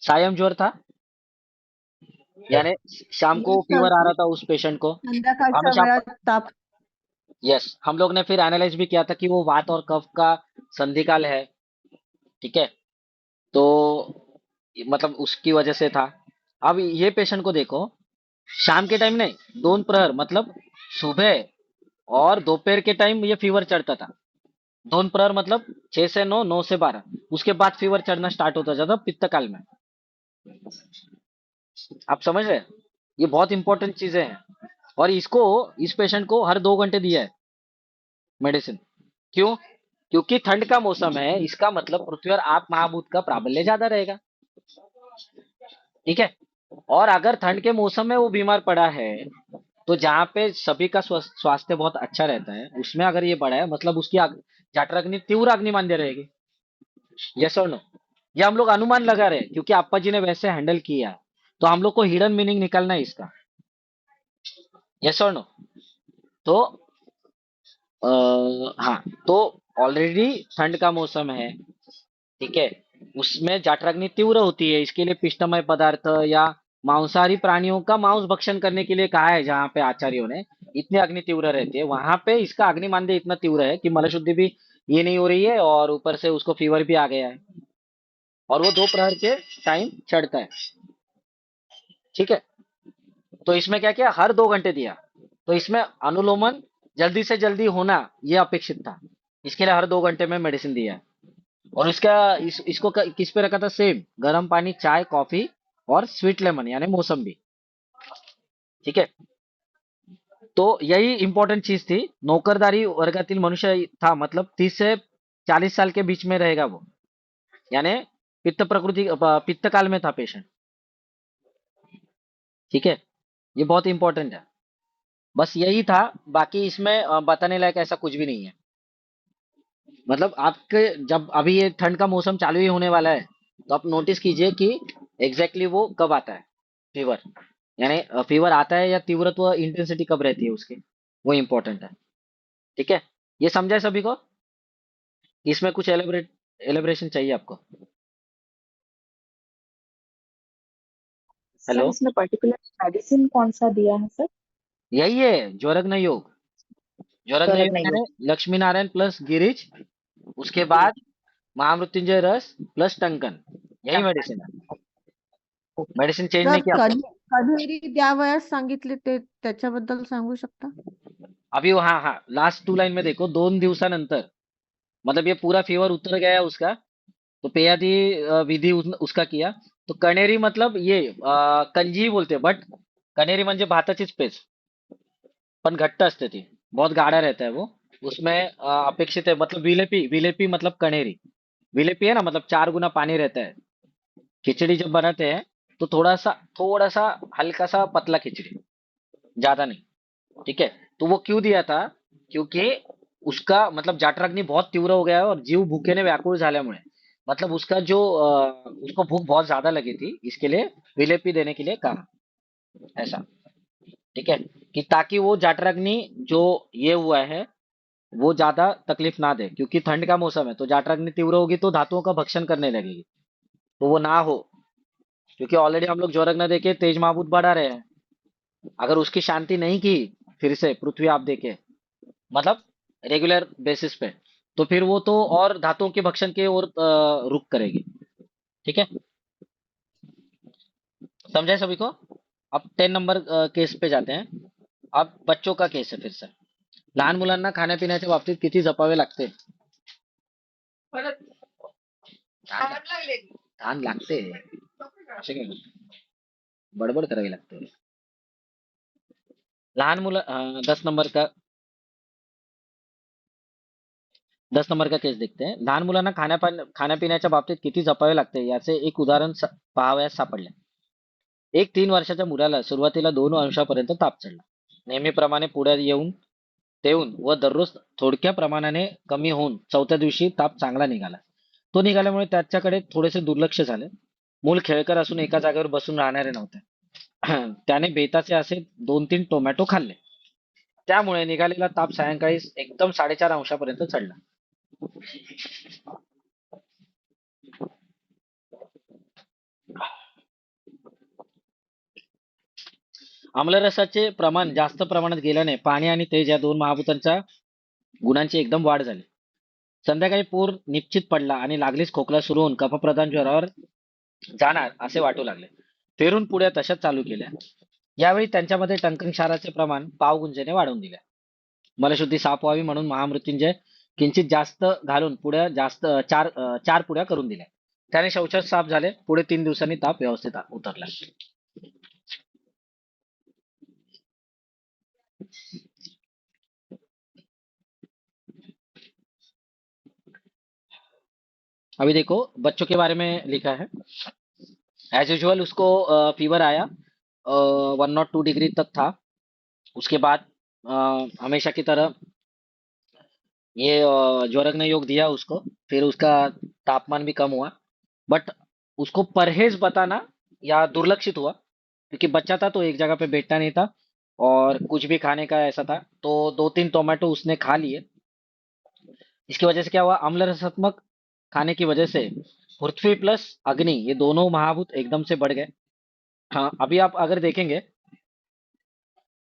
सायम ज्वर था, यानी शाम को फीवर आ रहा था उस पेशेंट को संध्याकाळच्या हमेशा। वेळात ताप. यस, हम लोग ने फिर एनालाइज भी किया था कि वो वात और कफ का संधिकाल है, ठीक है, तो मतलब उसकी वजह से था। अब ये पेशेंट को देखो, शाम के टाइम नहीं, दोन प्रहर मतलब सुबह और दोपहर के टाइम ये फीवर चढ़ता था। दोन प्रहर मतलब 6 से 9, 9 से 12, उसके बाद फीवर चढ़ना स्टार्ट होता जाता पित्त काल में। आप समझ रहे हैं? ये बहुत इंपॉर्टेंट चीजें हैं। और इसको, इस पेशेंट को हर 2 घंटे दिया है मेडिसिन। क्यों? क्योंकि ठंड का मौसम है, इसका मतलब पृथ्वी और आप महाभूत का प्राबल्य ज्यादा रहेगा, ठीक है। और अगर ठंड के मौसम में वो बीमार पड़ा है तो जहाँ पे सभी का स्वास्थ्य बहुत अच्छा रहता है उसमें अगर ये पड़ा है मतलब उसकी जठराग्नि तीव्र अग्निमांद्य रहेगी। यस और नो? ये हम लोग अनुमान लगा रहे हैं क्योंकि अप्पा जी ने वैसे हैंडल किया है, तो हम लोग को हिडन मीनिंग निकालना है इसका। यस और नो? तो हाँ, तो ऑलरेडी ठंड का मौसम है, ठीक है, उसमें जठराग्नि तीव्र होती है। इसके लिए पिष्टमय पदार्थ या मांसाहारी प्राणियों का मांस भक्षण करने के लिए कहा है। जहाँ पे आचार्यों ने, इतनी अग्नि तीव्र रहती है वहां पे इसका अग्निमांद्य इतना तीव्र है कि मलशुद्धि भी ये नहीं हो रही है और ऊपर से उसको फीवर भी आ गया है और वो 2 प्रहर के टाइम चढ़ता है, ठीक है। तो इसमें क्या किया, हर 2 घंटे दिया। तो इसमें अनुलोमन जल्दी से जल्दी होना ये अपेक्षित था, इसके लिए हर 2 घंटे में मेडिसिन दिया है। और इसका इसको किस पे रखा था? सेम गर्म पानी, चाय, कॉफी और स्वीट लेमन यानी मौसम्बी, ठीक है। तो यही इंपॉर्टेंट चीज थी। नौकरदारी वर्गातील मनुष्य था, मतलब 30 से 40 साल के बीच में रहेगा वो, यानी पित्त काल में था पेशेंट, ठीक है। ये बहुत इंपॉर्टेंट है। बस यही था, बाकी इसमें बताने लायक ऐसा कुछ भी नहीं है। मतलब आपके जब अभी ये ठंड का मौसम चालू ही होने वाला है तो आप नोटिस कीजिए कि एग्जैक्टली वो कब आता है फीवर, यानी फीवर आता है या तीव्रत्व इंटेंसिटी कब रहती है उसकी, वो इम्पोर्टेंट है, ठीक है। ये समझा है सभी को? इसमें कुछ एलिब्रेशन चाहिए आपको? Sir hello? इसमें पर्टिकुलर मेडिसिन कौन सा दिया है सर? यही है ज्वरग्न योग। ज्वरग्न गरज योग नाही यानी होत. लक्ष्मी नारायण प्लस गिरिज, उसके बाद महामृत्युंजय रस प्लस टंकन, यही मेडिसिन है। मेडिसिन चेंज नहीं सर किया आपको। कधी कधी द्यावयास सांगितले ते त्याच्याबद्दल सांगू शकता? अभी हाँ हाँ, लास्ट 2 लाइन में देखो, 2 दिवसानंतर, मतलब ये पूरा फीवर उतर गया उसका, तो पेयादी विधी उसका किया। तो कणेरी मतलब ये कंजी बोलते हैं, बट कणेरी म्हणजे भाताचीच पेज, पण घट्ट असते ती, बहुत गाढ़ा रहता है वो। उसमें अपेक्षित है मतलब विलेपी, विलेपी मतलब कणेरी, विलेपी है ना, मतलब 4 गुना पानी रहता है। खिचड़ी जब बनाते हैं तो थोड़ा सा हल्का सा पतला खिचड़ी, ज्यादा नहीं, ठीक है। तो वो क्यों दिया था? क्योंकि उसका मतलब जठराग्नि बहुत तीव्र हो गया है और जीव भूखेने व्याकुळ झाल्यामुळे, मतलब उसका जो उसको भूख बहुत ज्यादा लगी थी, इसके लिए विलेपी देने के लिए कहा, ऐसा, ठीक है, कि ताकि वो जठराग्नि जो ये हुआ है वो ज्यादा तकलीफ ना दे, क्योंकि ठंड का मौसम है तो जठराग्नि तीव्र होगी तो धातुओं का भक्षण करने लगेगी, तो वो ना हो। क्योंकि ऑलरेडी हम लोग ज्वरग्न देके तेज महाभूत बढ़ा रहे हैं, अगर उसकी शांति नहीं की फिर से पृथ्वी आप देखे मतलब रेगुलर बेसिस पे, तो फिर वो तो और धातुओं के भक्षण के ओर रुख करेगी, ठीक है। समझे सभी को? अब 10 नंबर केस पे जाते हैं। अब बच्चों का केस है फिर से। लहान मुलांना खाण्यापिण्याच्या बाबतीत किती जपावे लागते? तहान लागते, असे काय म्हणते? बडबड करावी लागते। लहान मुलं 10 नंबर का केस देखते हैं। लहान मुलांना खाण्यापिण्याच्या बाबतीत किती जपावे लागते याचे एक उदाहरण पाहावयास सापडले। एक 3 वर्षाच्या मुलाला सुरुवातीला 2 अंशापर्यंत ताप चढला, नेहमीप्रमाणे पुढे येऊन व दररोज थोडक्या प्रमाणाने कमी होऊन 4थ्या दिवशी ताप चांगला निघाला। तो निघाल्यामुळे त्याच्याकडे थोडेसे दुर्लक्ष झाले। मूल खेळकर असून एका जागेवर बसून राहणारे नव्हते, त्याने बेताचे असे 2-3 टोमॅटो खाल्ले. त्यामुळे निघालेला ताप सायंकाळी एकदम 4.5 अंशापर्यंत चढला. आम्लरसाचे प्रमाण जास्त प्रमाणात गेल्याने पाणी आणि तेज या दोन महाभूतांच्या गुणांची एकदम वाढ झाली. संध्याकाळी पूर निश्चित पडला आणि लागलीच खोकला सुरू होऊन कफप्रधान ज्वरावर जाणार असे वाटू लागले. फेरून पुढे तशाच चालू केल्या. यावेळी त्यांच्यामध्ये टंकण क्षाराचे प्रमाण पावगुंजेने वाढवून दिले. मलशुद्धी साफ व्हावी म्हणून महामृत्युंजय किंचित जास्त घालून पुढ्या जास्त 4 पुड्या करून दिल्या. त्याने शौचास साफ झाले. पुढे 3 दिवसांनी ताप व्यवस्थित उतरला. अभी देखो बच्चों के बारे में लिखा है. एज यूजुअल उसको फीवर आया, 102 डिग्री तक था. उसके बाद हमेशा की तरह ये ज्वरग्न योग दिया उसको. फिर उसका तापमान भी कम हुआ, बट उसको परहेज बताना या दुर्लक्षित हुआ क्योंकि बच्चा था तो एक जगह पे बैठता नहीं था और कुछ भी खाने का ऐसा था. तो 2-3 टोमेटो उसने खा लिए. इसकी वजह से क्या हुआ, अम्ल रसात्मक खाने की वजह से पृथ्वी प्लस अग्नि ये दोनों महाभूत एकदम से बढ़ गए. हाँ, अभी आप अगर देखेंगे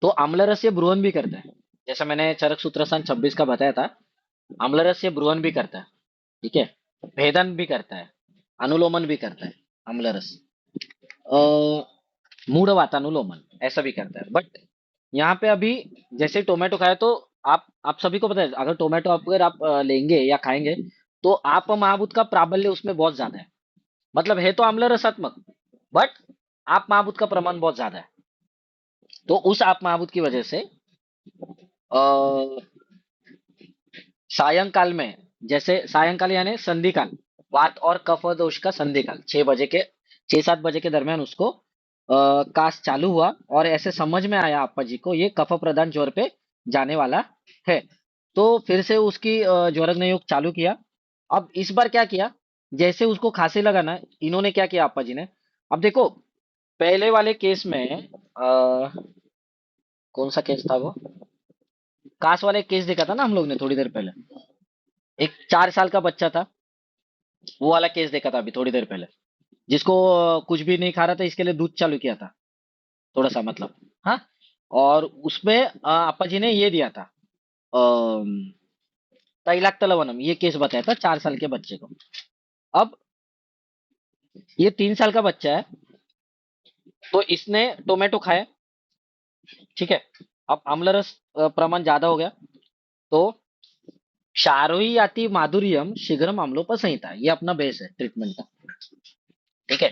तो अम्लरस ये ब्रुवन भी करता है. जैसा मैंने चरक सूत्रस्थान 26 का बताया था, अम्लरस ये ब्रुवन भी करता है. ठीक है, भेदन भी करता है, अनुलोमन भी करता है. अम्लरस मूढ़ वातानुलोमन ऐसा भी करता है. बट यहाँ पे अभी जैसे टोमेटो खाए तो आप सभी को पता है, अगर टोमेटो अगर आप लेंगे या खाएंगे तो आप महाभूत का प्राबल्य उसमें बहुत ज्यादा है. मतलब है तो आम्ल रसात्मक, बट आप महाभूत का प्रमाण बहुत ज्यादा है. तो उस आप महाभूत की वजह से सायंकाल में, जैसे सायंकाल यानी संधिकाल, वात और कफ दोष का संधिकाल 6-7 बजे के दरमियान उसको कास चालू हुआ और ऐसे समझ में आया अप्पा जी को ये कफ प्रधान ज्वर पे जाने वाला है. तो फिर से उसकी ज्वरग्न योग चालू किया. अब इस बार क्या किया, जैसे उसको खांसी लगा ना, इन्होंने क्या किया अप्पा जी ने. अब देखो पहले वाले केस में कौन सा केस था वो, कास वाले केस देखा था ना हम लोग ने थोड़ी देर पहले. एक 4 साल का बच्चा था, वो वाला केस देखा था अभी थोड़ी देर पहले, जिसको कुछ भी नहीं खा रहा था, इसके लिए दूध चालू किया था थोड़ा सा, मतलब. हाँ, और उसमें अप्पा जी ने ये दिया था, तैलाक्त लवणम, ये केस बताया था 4 साल के बच्चे को. अब ये 3 साल का बच्चा है, तो इसने टोमेटो खाया. ठीक है, अब आम्लरस प्रमाण ज्यादा हो गया तो क्षारोही आती माधुर्यम शीघ्रम आम्लोपसंहिता, ये अपना बेस है ट्रीटमेंट का. ठीक है,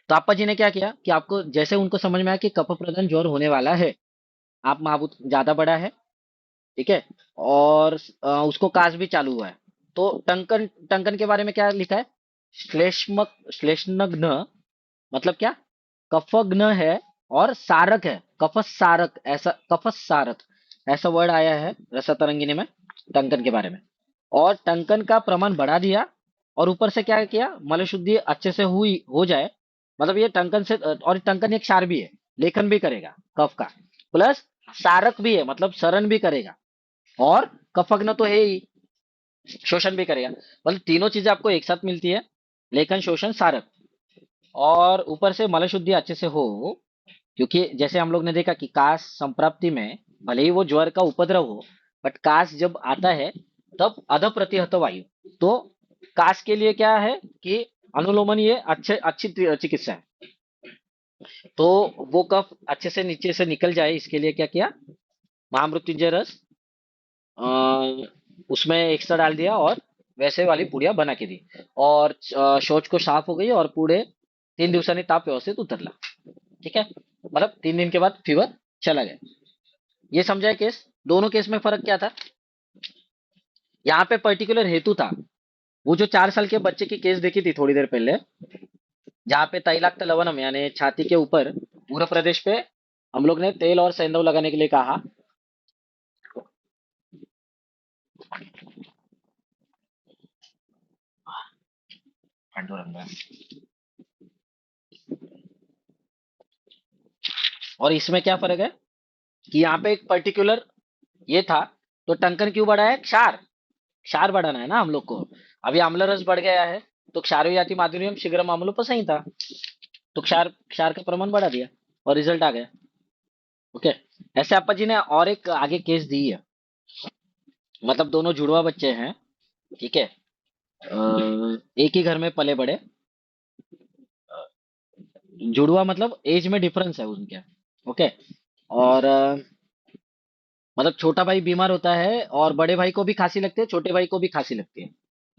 तो अप्पा जी ने क्या किया कि आपको जैसे उनको समझ में आया कि कफ प्रधान ज्वर होने वाला है, आप महाभूत ज्यादा बड़ा है. ठीक है, और उसको कास भी चालू हुआ है. तो टंकन टंकन के बारे में क्या लिखा है, श्लेष्मग्न, मतलब क्या, कफग्न है और सारक है, कफसारक, ऐसा कफसारक ऐसा वर्ड आया है रसतरंगिनी में टंकन के बारे में. और टंकन का प्रमाण बढ़ा दिया और ऊपर से क्या किया, मलशुद्धि अच्छे से हुई हो जाए. मतलब ये टंकन से, और टंकन एक क्षार भी है, लेखन भी करेगा कफ का, प्लस सारक भी है, मतलब शरण भी करेगा, और कफग्न तो है ही, शोषण भी करेगा. मतलब तीनों चीजें आपको एक साथ मिलती है, लेखन, शोषण, सारक. और ऊपर से मल शुद्धि अच्छे से हो, क्योंकि जैसे हम लोग ने देखा कि कास संप्राप्ति में भले ही वो ज्वर का उपद्रव हो, बट कास जब आता है तब अध प्रतिहत वायु. तो कास के लिए क्या है कि अनुलोमन ये अच्छी चिकित्सा है. तो वो कफ अच्छे से नीचे से निकल जाए, इसके लिए क्या किया, महामृत्युंजय रस उसमें एक्स्ट्रा डाल दिया और वैसे वाली पुड़िया बना के दी. और शौच को साफ हो गई और पूरे 3 दिवसांनी ताप व्यवस्थित उतरला. ठीक है, मतलब 3 दिन के बाद फीवर चला गया. ये समझा है केस. दोनों केस में फर्क क्या था, यहाँ पे पर्टिकुलर हेतु था. वो जो 4 साल के बच्चे की केस देखी थी थोड़ी देर पहले, जहाँ पे तैलाक्त लवणम यानी छाती के ऊपर पूरा प्रदेश पे हम लोग ने तेल और सेंधव लगाने के लिए कहा. पांडुरंग. और इसमें क्या फर्क है कि यहाँ पे एक पर्टिकुलर ये था, तो टंकन क्यों बढ़ा है? क्षार, क्षार बढ़ाना है ना हम लोग को। अभी आम्ल रस बढ़ गया है, तो क्षारोयाति माधुर्यम शीघ्रम आम्लोपसंहिता, तो क्षार क्षार का प्रमाण बढ़ा दिया और रिजल्ट आ गया। ओके, ऐसे आपा जी ने और एक आगे केस दी है, मतलब दोनों जुड़वा बच्चे हैं, ठीक है, एक ही घर में पले बड़े, जुड़वा मतलब एज में डिफरेंस है उनके। ओके, और मतलब छोटा भाई बीमार होता है और बड़े भाई को भी खांसी लगती है, छोटे भाई को भी खांसी लगती है,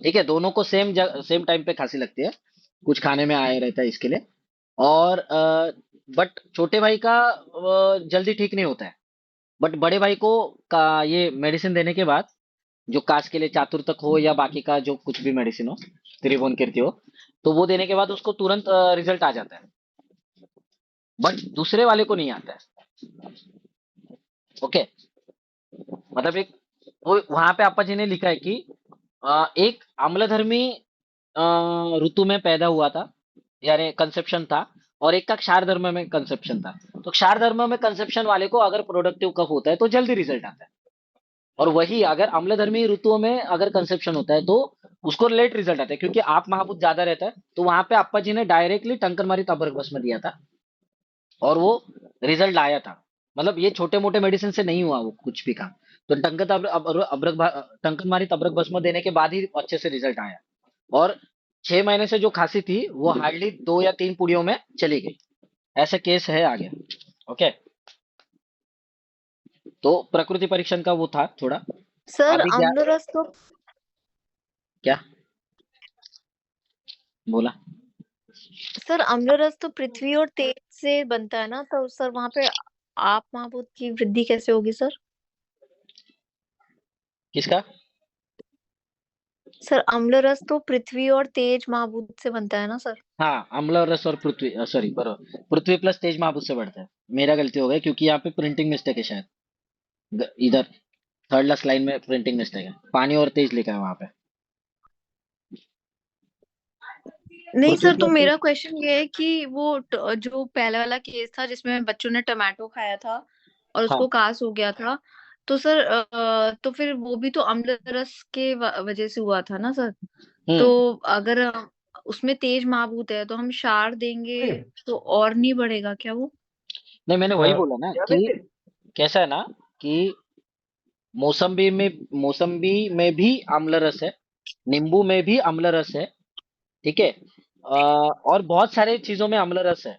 ठीक है, दोनों को सेम टाइम पे खांसी लगती है, कुछ खाने में आया रहता है इसके लिए। और बट छोटे भाई का जल्दी ठीक नहीं होता है, बट बड़े भाई को का ये मेडिसिन देने के बाद, जो काश के लिए चातुर्तक हो या बाकी का जो कुछ भी मेडिसिन हो, त्रिभुवन कीर्ति हो, तो वो देने के बाद उसको तुरंत रिजल्ट आ जाता है, बट दूसरे वाले को नहीं आता है। ओके, मतलब एक वो वहां पे आपा जी ने लिखा है कि एक आम्लधर्मी ऋतु में पैदा हुआ था, यानी कंसेप्शन था, और एक का क्षार धर्म में कंसेप्शन था। तो क्षार धर्म में कंसेप्शन वाले को अगर प्रोडक्टिव कफ होता है तो जल्दी रिजल्ट आता है, और वही अगर अम्लधर्मी ऋतुओं में अगर कंसेप्शन होता है तो उसको लेट रिजल्ट आता है, क्योंकि आप महाभूत ज्यादा रहता है। तो वहां पे अप्पा जी ने डायरेक्टली टंकनमारी अभ्रक भस्म दिया था और वो रिजल्ट आया था। मतलब ये छोटे मोटे मेडिसिन से नहीं हुआ वो कुछ भी काम, तो टंकनमारी अभ्रक भस्म देने के बाद ही अच्छे से रिजल्ट आया। और 6 महीने से जो खांसी थी वो हार्डली 2 या 3 पुड़ियों में चली गई, ऐसा केस है आगे। ओके, तो प्रकृति परीक्षण का वो था थोड़ा। सर अभी क्या अम्ल रस तो क्या बोला? सर अम्ल रस तो पृथ्वी और तेज से बनता है ना, तो सर वहां पे आप महाभूत की वृद्धि कैसे होगी सर? किसका? सर अम्ल रस तो पृथ्वी और तेज महाभूत से बनता है ना सर? हाँ, अम्ल रस और पृथ्वी, सॉरी बरोबर, पृथ्वी प्लस तेज महाभूत से बढ़ता है। मेरा गलती हो गया क्योंकि यहाँ पे प्रिंटिंग मिस्टेक है शायद, इधर थर्ड लास्ट लाइन में प्रिंटिंग मिस्टेक है, पानी और तेज लिखा है वहां पे। नहीं पृथ्वी सर, तो प्लस तेज, मेरा क्वेश्चन ये है कि वो जो पहले वाला केस था जिसमें बच्चों ने टमाटो खाया था और हाँ। उसको कास हो गया था, तो सर तो फिर वो भी तो अम्ल रस के वजह से हुआ था ना सर? तो हम्म। अगर उसमें तेज महाभूत है तो हम क्षार देंगे तो और नहीं बढ़ेगा क्या वो? नहीं, मैंने वही बोला ना कि कैसा है ना कि मौसम्बी में भी अम्ल रस है, नींबू में भी अम्ल रस है, ठीक है, और बहुत सारे चीजों में अम्ल रस है,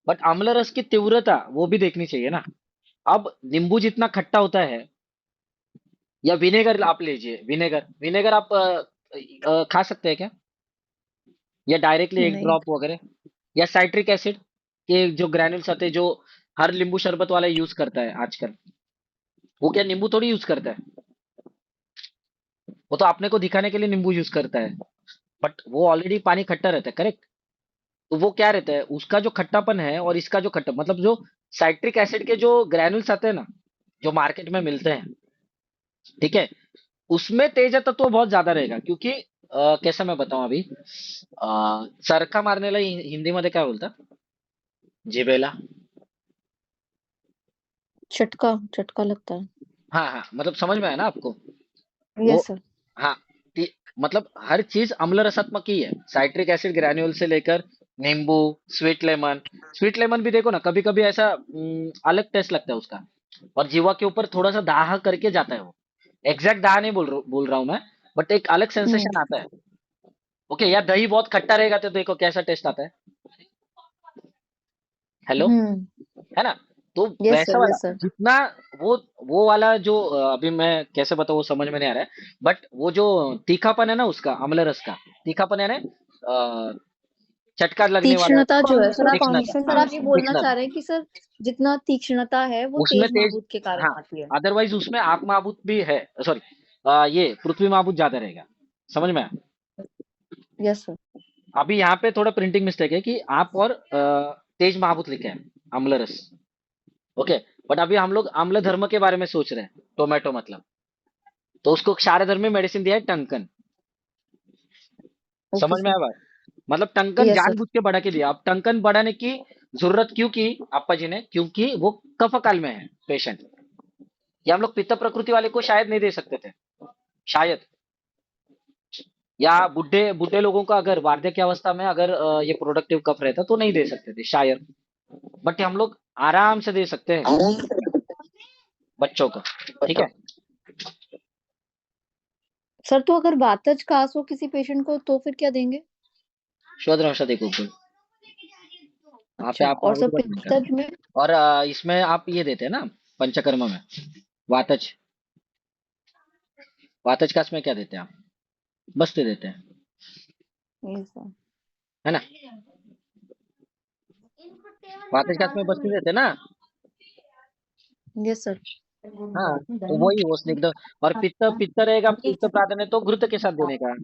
बट अम्ल रस की तीव्रता वो भी देखनी चाहिए ना। अब नींबू जितना खट्टा होता है, या विनेगर आप लीजिए, विनेगर विनेगर आप खा सकते हैं क्या, या डायरेक्टली एक नहीं। ड्रॉप वगैरह, या साइट्रिक एसिड के जो ग्रैन्युल्स आते हैं जो हर नींबू शरबत वाला यूज करता है आजकल, वो क्या नींबू थोड़ी यूज करता है, वो तो अपने को दिखाने के लिए नींबू यूज करता है, बट वो ऑलरेडी पानी खट्टा रहता है, करेक्ट। तो वो क्या रहता है, उसका जो खट्टापन है और इसका जो खट्टा, मतलब जो साइट्रिक एसिड के जो ग्रैन्युल्स आते हैं ना, जो मार्केट में मिलते हैं, ठीक है, उसमें तेज तत्व बहुत ज्यादा रहेगा, क्योंकि कैसा मैं बताऊं अभी, सरका मारनेला हिंदी मध्ये काय बोलतात? जिबेला। चटका चटका लगता है। हाँ हाँ, मतलब समझ में आया ना आपको? वो, यस सर। हाँ, मतलब हर चीज अम्ल रसात्मक ही है, साइट्रिक एसिड ग्रैन्यूल से लेकर नींबू, स्वीट लेमन भी देखो ना, कभी कभी ऐसा अलग टेस्ट लगता है उसका, और जीवा के ऊपर थोड़ा सा दाह करके जाता है वो, एग्जैक्ट दाह नहीं बोल रहा हूं मैं, बट एक अलग हम्म। सेंसेशन आता है। ओके, या दही बहुत खट्टा रहेगा तो देखो कैसा टेस्ट आता है। हेलो, हम्म। है ना? तो यस वैसा सर, वाला यस सर। जितना, वो वो वाला जो अभी मैं कैसे बताऊं वो समझ में नहीं आ रहा है, बट वो जो तीखापन है ना उसका, अम्ल रस का तीखापन है ना, चटका लगने वाला तीक्ष्णता जो है सर, तीक्ष्णता, सर हाँ, आप ये बोलना चाह तीक्ष्णता, रहे हैं कि सर जितना तीक्ष्णता है वो उसमें तेज तेज, महाभूत के कारण हाँ, आती है? अदरवाइज उसमें आप महाभूत भी है, सॉरी, ये पृथ्वी महाभूत ज्यादा रहेगा, समझ में आया? Yes sir. अभी यहाँ पे थोड़ा प्रिंटिंग मिस्टेक है कि आप और तेज महाभूत लिखे हैं, अम्ल रस। ओके, बट अभी हम लोग अम्ल धर्म के बारे में सोच रहे हैं, टोमेटो मतलब, तो उसको क्षार धर्मी मेडिसिन दिया है टंकन, ओके समझ में सर। आया बात? मतलब टंकन यस सर। जानबूझ के बढ़ा के दिया, अब टंकन बढ़ाने की जरूरत क्यों की अप्पा जी ने? क्योंकि वो कफकाल में है पेशेंट। ये हम लोग पित्त प्रकृति वाले को शायद नहीं दे सकते थे, शायद। या बुढ़े बुढ़े लोगों का अगर वार्धक्यावस्था में अगर ये प्रोडक्टिव कफ रहता तो नहीं दे सकते थे शायद। बट हम लोग आराम से दे सकते हैं बच्चों को, ठीक है। सर तो अगर वातज कास हो किसी पेशेंट को तो फिर क्या देंगे? शोध औषधि कुकुल, वहाँ पे अच्छा, आप और सर माबूद बन पित्तज में? और इसमें आप ये देते हैं ना पंचकर्म में, वातज। वातज कास में क्या देते हैं आप? बस्ते देते हैं, यस सर। है ना। वातज कास में बस्ते देते हैं ना। Yes sir. हाँ, तो वही वो स्निग्ध। और पित्त पित्त रहेगा, पित्त प्राधान्य तो घृत के साथ देने का,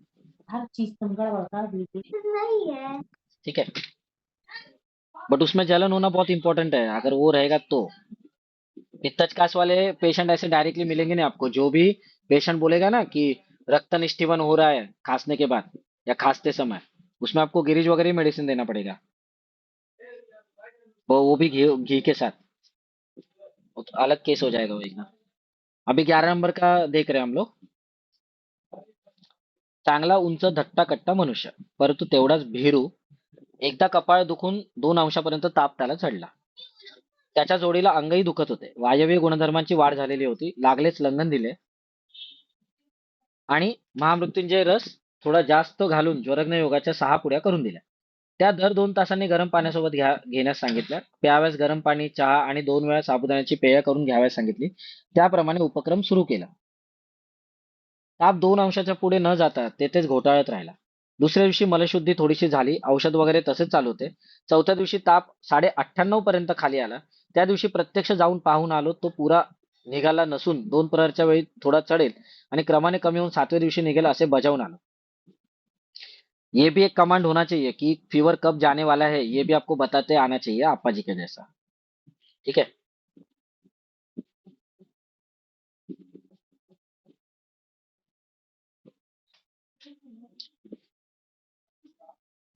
ठीक है। बट उसमें जलन होना बहुत इंपॉर्टेंट है, अगर वो रहेगा तो। पित्तजकास वाले पेशेंट ऐसे डायरेक्टली मिलेंगे नहीं आपको। जो भी पेशेंट बोलेगा ना कि रक्त निष्ठीवन हो रहा है खांसने के बाद या खांसते समय, उसमें आपको गिरिज वगैरह मेडिसिन देना पड़ेगा, वो भी घी घी के साथ। वो तो अलग केस हो जाएगा वही ना। अभी 11 नंबर का देख रहे हैं हम लोग। चांगला उंच धट्टा कट्टा मनुष्य, परंतु तेवढाच भीरू. एकदा कपाळ दुखून 2 अंशापर्यंत ताप त्याला चढला. त्याच्या जोडीला अंगही दुखत होते. वायव्य गुणधर्मांची वाढ झालेली होती. लागलेच लंघन दिले आणि महामृत्युंजय रस थोडा जास्त घालून ज्वरग्न योगाच्या 6 पुड्या करून दिल्या. त्या दर 2 तासांनी गरम पाण्यासोबत घेण्यास सांगितल्या. प्याव्यास गरम पाणी, चहा आणि 2 वेळा साबुदाण्याची पेय करून घ्याव्यास सांगितली. त्याप्रमाणे उपक्रम सुरू केला. ताप 2 अंशाच्या पुढे न जाता तेथेच घोटाळत राहिला. दुसऱ्या दिवशी मलशुद्धी थोडीशी झाली. औषध वगैरे तसेच चालू होते. चौथ्या दिवशी ताप 98.5 पर्यंत खाली आला. त्या दिवशी प्रत्यक्ष जाऊन पाहून आलो. तो पुरा निघाला नसून 2 प्रहरच्या वेळी थोडा चढेल आणि क्रमाने कमी होऊन 7व्या दिवशी निघेल असे बजावून आलो. ये भी एक कमांड होना चाहिए कि फीवर कब जाने वाला है, ये भी आपको बताते आना चाहिए अप्पा जी के जैसा, ठीक है।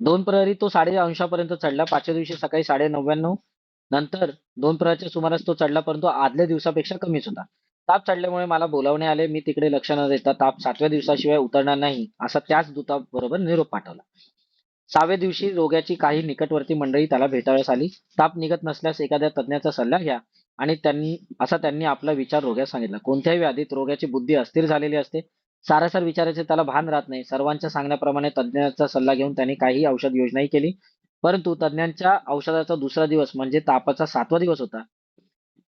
2 प्रहरी तो अंशापर्यंत चढला. 5व्या दिवशी सकाळी 99.5 नंतर 2 प्रहरच्या सुमारास तो चढला, परंतु आदल्या दिवसापेक्षा कमीच होता. ताप चढल्यामुळे मला बोलावणे आले. मी तिकडे लक्ष न देता ताप 7व्या दिवसाशिवाय उतरणार नाही असा त्याच दूताबरोबर निरोप पाठवला. 6व्या दिवशी रोग्याची काही निकटवर्ती मंडळी त्याला भेटावयास आली. ताप निघत नसल्यास एखाद्या तज्ञाचा सल्ला घ्या आणि त्यांनी आपला विचार रोग्यास सांगितला. कोणत्याही व्याधीत रोग्याची बुद्धी अस्थिर झालेली असते. सारासार विचारायचे त्याला भान राहत नाही. सर्वांच्या सांगण्याप्रमाणे तज्ञाचा सल्ला घेऊन त्यांनी काही औषध योजनाही केली. परंतु तज्ञांच्या औषधाचा दुसरा दिवस म्हणजे तापाचा 7वा दिवस होता.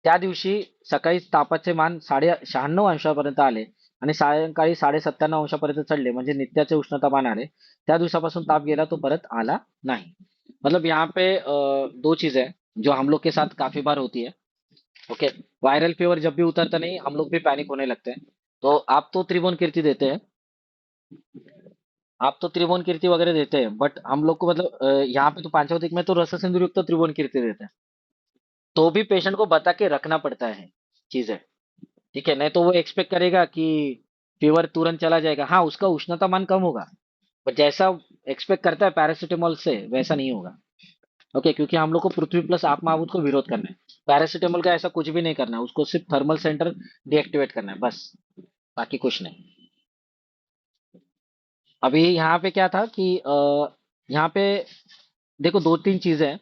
त्या दिवशी सकाळी तापाचे मान 96 अंशापर्यंत आले आणि सायंकाळी 97 अंशापर्यंत चढले, म्हणजे नित्याचे उष्णतामान आले. त्या दिवसापासून ताप गेला, तो परत आला नहीं। मतलब यहाँ पे 2 चीजें हैं जो हम लोग के साथ काफी बार होती है। ओके, वायरल फीवर जब भी उतरता नहीं हम लोग भी पैनिक होने लगते हैं। तो आप तो त्रिभुवन कीर्ति देते हैं, आप तो त्रिभुवन कीर्ति वगैरह देते हैं, बट हम लोग को मतलब यहाँ पे तो पांचवतिक में तो रस सिंधु युक्त त्रिभुवन कीर्ति देते हैं। तो भी पेशेंट को बता के रखना पड़ता है चीजें, ठीक है। नहीं तो वो एक्सपेक्ट करेगा कि फीवर तुरंत चला जाएगा। हाँ, उसका उष्णता मान कम होगा, पर जैसा एक्सपेक्ट करता है पैरासिटामोल से वैसा नहीं होगा। ओके, क्योंकि हम लोग को पृथ्वी प्लस आप महाभूत को विरोध करना है। पैरासिटामोल का ऐसा कुछ भी नहीं करना है, उसको सिर्फ थर्मल सेंटर डीएक्टिवेट करना है बस, बाकी कुछ नहीं। अभी यहाँ पे क्या था कि यहाँ पे देखो 2-3 चीजें हैं।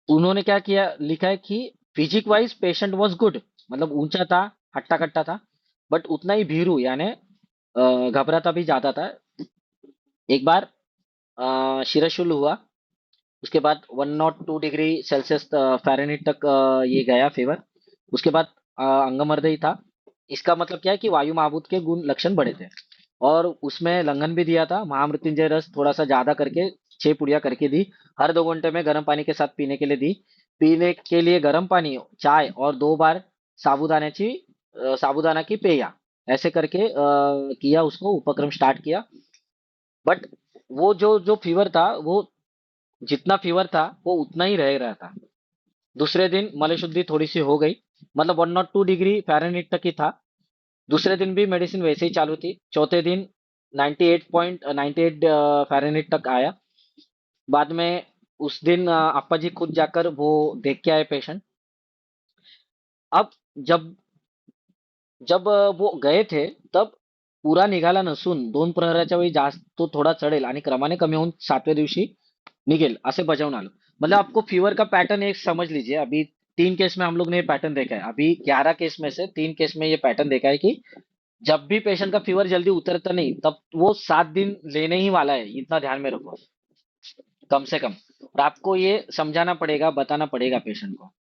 उन्होंने क्या किया, लिखा है कि physique wise patient was good, मतलब ऊंचा था, हट्टा कट्टा था, बट उतना ही भीरू यानी घबराता भी ज्यादा था। एक बार शिरशुल हुआ, उसके बाद 102 डिग्री सेल्सियस फ़ारेनहीट तक ये गया फीवर। उसके बाद अंगमर्दई था। इसका मतलब क्या है कि वायु महाभूत के गुण लक्षण बढ़े थे और उसमें लंघन भी दिया था। महामृत्युंजय रस थोड़ा सा ज्यादा करके 6 पुड़िया करके दी। हर 2 घंटे में गर्म पानी के साथ पीने के लिए दी। पीने के लिए गर्म पानी, चाय और 2 बार साबुदाना की पेया, ऐसे करके किया, उसको उपक्रम स्टार्ट किया। बट वो जो जो फीवर था, वो जितना फीवर था वो उतना ही रह रहा था। दूसरे दिन मलशुद्धि थोड़ी सी हो गई, मतलब 102 डिग्री फ़ारेनहीट तक ही था। दूसरे दिन भी मेडिसिन वैसे ही चालू थी। चौथे दिन 98.98 फ़ारेनहीट तक आया। बाद में उस दिन अप्पा जी खुद जाकर वो देख के आए पेशेंट। अब जब जब वो गए थे तब पुरा निघाला नसून 2 प्रहराच्या वेळी जास्त तो थोडा चढेल आणि क्रमाने कमी होऊन 7व्या दिवशी निघेल असे बजावून आलो। मतलब आपको फीवर का पैटर्न एक समझ लीजिए। अभी 3 केस में हम लोग ने ये पैटर्न देखा है। अभी 11 केस में से 3 केस में ये पैटर्न देखा है कि जब भी पेशेंट का फीवर जल्दी उतरता नहीं तब वो 7 दिन लेने ही वाला है, इतना ध्यान में रखो कम से कम। और आपको ये समझाना पड़ेगा, बताना पड़ेगा पेशेंट को।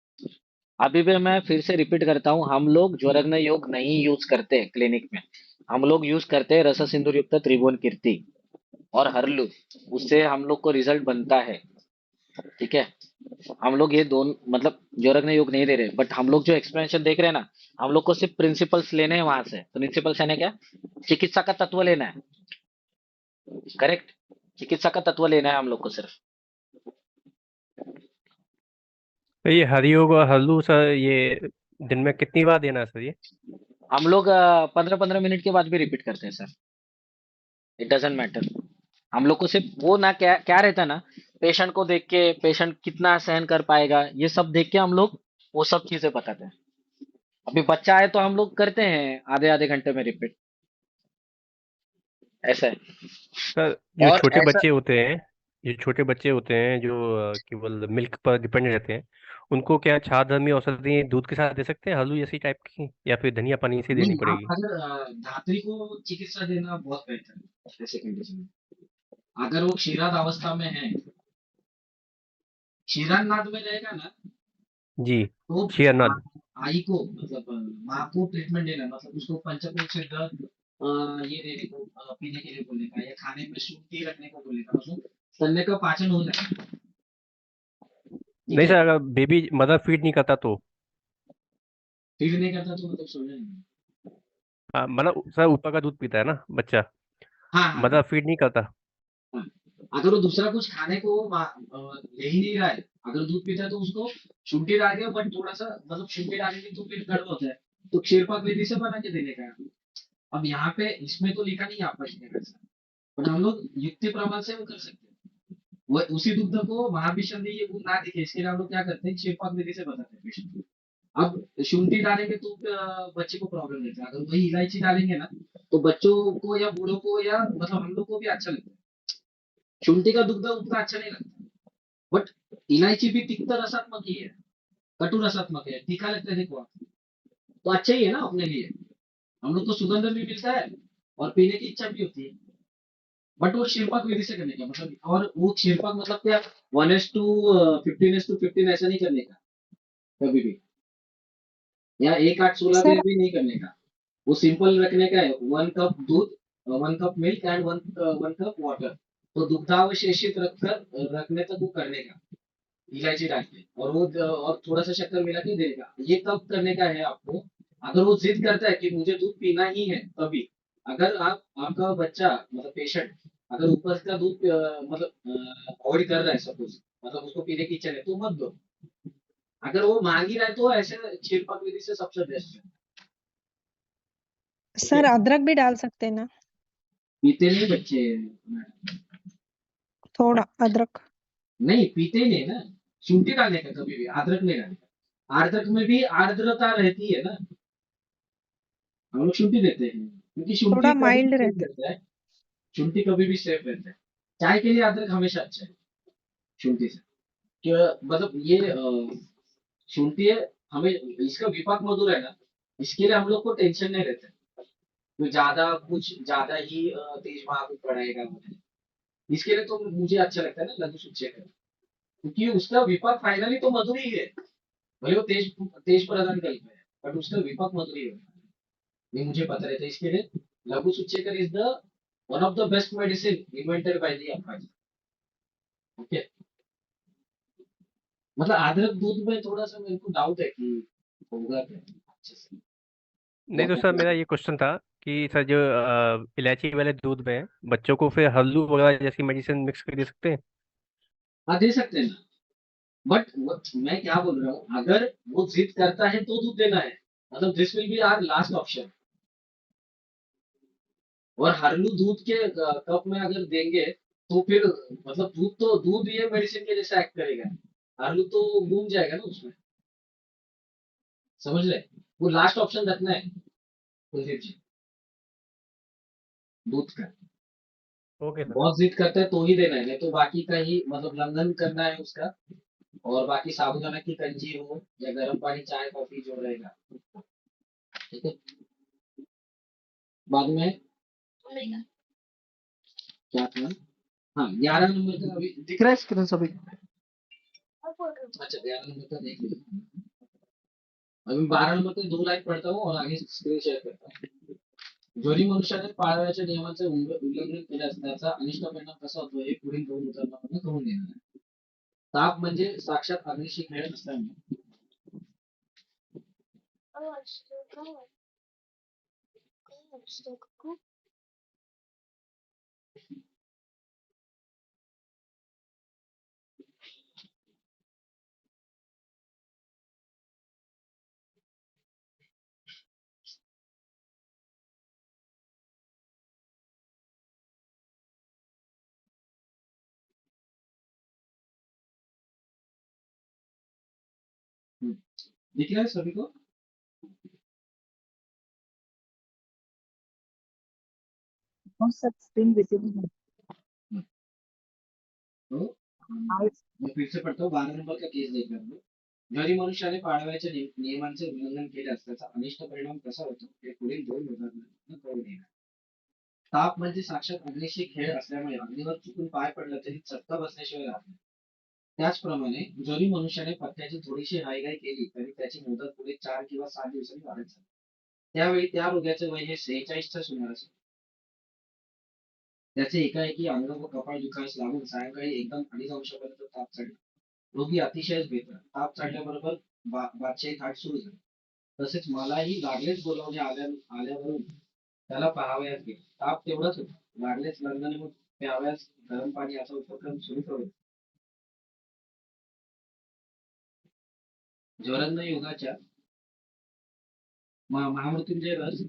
अभी भी मैं फिर से रिपीट करता हूँ, हम लोग ज्वरग्न योग नहीं यूज करते क्लिनिक में। हम लोग यूज करते हैं रस सिंदूर युक्त त्रिभुवन कीर्ति और हरलू। उससे हम लोग को रिजल्ट बनता है। ठीक है, हम लोग ये दोनों मतलब ज्वरग्न योग नहीं दे रहे, बट हम लोग जो एक्सप्लेनेशन देख रहे हैं ना, हम लोग को सिर्फ प्रिंसिपल्स लेने हैं वहां से। प्रिंसिपल्स यानी क्या? चिकित्सा का तत्व लेना है। करेक्ट, चिकित्सा का तत्व लेना है हम लोग को सिर्फ। तो ये हरियोग और हल्लू सर, ये दिन में कितनी बार देना है सर ये? हम लोग 15-15 मिनट के बाद भी रिपीट करते हैं सर। It doesn't matter. हम लोग को सिर्फ वो ना क्या क्या रहता है ना, पेशेंट को देख के पेशेंट कितना सहन कर पाएगा ये सब देख के हम लोग वो सब चीजें बताते हैं। अभी बच्चा है तो हम लोग करते हैं आधे आधे घंटे में रिपीट। ऐसा है। सर जो और छोटे ऐसा बच्चे होते हैं, जो छोटे बच्चे होते हैं जो केवल मिल्क पर डिपेंड रहते हैं, उनको क्या क्षारधर्मी औषधि दूध के साथ दे सकते हैं, हल्लू जैसी टाइप की, या फिर धनिया पानी से देनी नहीं, आप पड़ेगी? अगर धात्री को चिकित्सा देना बहुत बेहतर है ऐसे कंडीशन में। अगर वो क्षीराद अवस्था में है, क्षीरानाद में रहेगा ना, जी, तो शेरनाद। आई को मतलब माँ को ट्रीटमेंट देना, मतलब उसको पंचकोश से ये देने को पीने के लिए बोलेगा, या खाने में शुद्धि रखने को बोलेगा, मतलब स्तन्य का पाचन हो जाएगा। ठीक नहीं है, सर, अगर बेबी मदर फीड नहीं करता तो? फीड नहीं करता तो मतलब समझ नहीं। मतलब सर ऊपर का दूध पीता है ना बच्चा, हाँ हाँ हाँ मदर फीड नहीं करता? हाँ। अगर वो दूसरा कुछ खाने को ले ही नहीं रहा है, अगर दूध पीता है तो उसको शुद्धि डाल के, बट थोड़ा सा मतलब शुद्धि डालेंगे तो फिर कड़वा होता है, तो क्षीरपाक विधि से बना के देने का है। अब यहाँ पे इसमें तो लिखा नहीं है आपस में वैसा, बट हम लोग युक्ति प्रमाण से वो कर सकते हैं। वो उसी दुग्ध को महाभिषण ये गुण ना दिखे, इसके लिए हम लोग क्या करते हैं, क्षीरपाक विधि से बताते हैं पेशेंट को। अब शुंठी डालेंगे तो बच्चे को प्रॉब्लम रहता है। अगर वही इलायची डालेंगे ना, तो बच्चों को या बूढ़ों को या मतलब हम लोग को भी अच्छा लगता है। शुंठी का दुग्ध उतना अच्छा नहीं लगता, बट इलायची भी तिक्त रसात्मक ही है, कटु रसात्मक है, तीखा लगता है देखो आप, तो अच्छा ही है ना अपने लिए। हम लोग को सुगंध भी मिलता है और पीने की इच्छा भी होती है। बट वो क्षीरपाक विधि से करने का मतलब, और वो क्षीरपाक मतलब क्या, 1:15:15 ऐसा नहीं करने का कभी भी, या 1:8:16 सर भी नहीं करने का। वो सिंपल रखने का है, 1 कप दूध, 1 cup milk and 1 cup water. तो दुग्धावशेषित रखकर रखने तक वो करने का, इलायची डाल के, और वो और थोड़ा सा शक्कर मिला के देगा। ये कब करने का है आपको, अगर वो जिद करता है कि मुझे दूध पीना ही है तभी। अगर आप आपका बच्चा मतलब पेशेंट अगर ऊपर का दूध मतलब अवॉइड कर रहा है सपोज, मतलब उसको पीने की इच्छा है तो मत दो। अगर वो मांग ही रहा है तो ऐसे क्षीरपाक विधि से सबसे बेस्ट है। ठीक सर है, अदरक भी डाल सकते हैं ना? पीते नहीं बच्चे मैडम। थोड़ा अदरक। नहीं पीते ही नहीं ना, शुंठी डालने का कभी भी, अदरक नहीं डालने का। अदरक में भी आर्द्रता रहती है ना, हम लोग शुंठी देते हैं क्योंकि शुंठी थोड़ा कभी भी माइल्ड सेफ रहता है। रहता है। शुंठी कभी भी सेफ रहता है। चाय के लिए अदरक हमेशा अच्छा है शुंठी से। क्या मतलब ये शुंठी है, हमें इसका विपाक मधुर है ना, इसके लिए हम लोग को टेंशन नहीं रहता है। तो ज्यादा कुछ ज्यादा ही तेज महाकुट पड़ेगा मुझे, इसके लिए तो मुझे अच्छा लगता है ना लघु सुचेकर, क्योंकि उसका विपाक फाइनली तो मधुर ही है। भले वो तेज तेज प्रदान कल्प है, बट उसका विपाक मधुर ही है। ये मुझे पता रहता है, इसके लिए लघु सुचेकर is the one of the best medicine invented by the Appaji. Okay, मतलब अदरक दूध में थोड़ा सा मेरे को डाउट है कि होगा क्या अच्छे से। नहीं तो सर मेरा ये क्वेश्चन था कि सर जो इलायची वाले दूध में बच्चों को फिर हल्लू वगैरह जैसी मेडिसिन मिक्स कर दे सकते हैं? हाँ दे सकते हैं ना, बट मैं क्या बोल रहा हूँ, अगर वो जिद करता है तो दूध देना है, मतलब this will be our last option. और हरलू दूध के कप में अगर देंगे तो फिर मतलब दूध ये मेडिसिन के जैसे एक्ट करेगा, आलू तो घूम जाएगा ना उसमें, समझ रहे? वो लास्ट ऑप्शन रखना है कुलदीप जी, दूध का। Okay sir. बहुत जिद करते हैं तो ही देना है, नहीं तो बाकी का ही मतलब लंघन करना है उसका। और बाकी साबूदाना की कंजी हो या गर्म पानी चाय कॉफी जो रहेगा, ठीक है। बाद में क्या था? हाँ, 11 नंबर का अभी दिख रहा है स्क्रीन सभी? अच्छा, 11 नंबर का देख लीजिए। अभी 12 नंबर का 2 लाइन पढ़ता हूँ और आगे स्क्रीन शेअर करता हूँ। जरी मनुष्याने पाळावयाच्या नियमांचे उल्लंघन केले असल्याचा अनिष्ट परिणाम कसा होतो हे पुढील 2 उदाहरणांमधून कळून येणार आहे. ताप म्हणजे साक्षात अग्नीशी खेळ असल्यामुळे दिख रहा है सभी को? No such screen visible. हम्म, तो Now it's मैं फिर से पढ़ता हूँ, 12 नंबर का केस देख रहे हैं। जरी मनुष्याने पाळावयाच्या नियमांचे उल्लंघन केले असल्याचा अनिष्ट परिणाम कसा होतो हे पुढील 2 उदाहरणांमधून कळून येणार. ताप म्हणजे साक्षात अग्नीशी खेळ असल्यामुळे अग्नीवर चुकून पाय पडला तरी चटका बसल्याशिवाय राहत नाही. त्याचप्रमाणे जरी मनुष्याने पत्त्याची थोडीशी हायगाय केली तरी त्याची मुदत पुढे 4 किंवा 7 दिवसांनी वाढत जाते. त्यावेळी त्या रोग्याचे वय हे 46च्या सुमारास होते. त्याचे एकाएकी अंग व कपाळ दुखायस लागून सायंकाळी एकदम 2.5 अंशापर्यंत ताप चढला. रोगी अतिशयच बेतला. ताप चढल्याबरोबर बादशाही थाट सुरू झाली. तसेच मलाही लागलेच बोलावणे आल्यावरून त्याला पाहावयास गेले. ताप तेवढाच होता. लागलेच लग्नाने मग प्यावयास गरम पाणी असा उपक्रम सुरू करून ज्वरंद युगाच्या महामृत्युंजय रस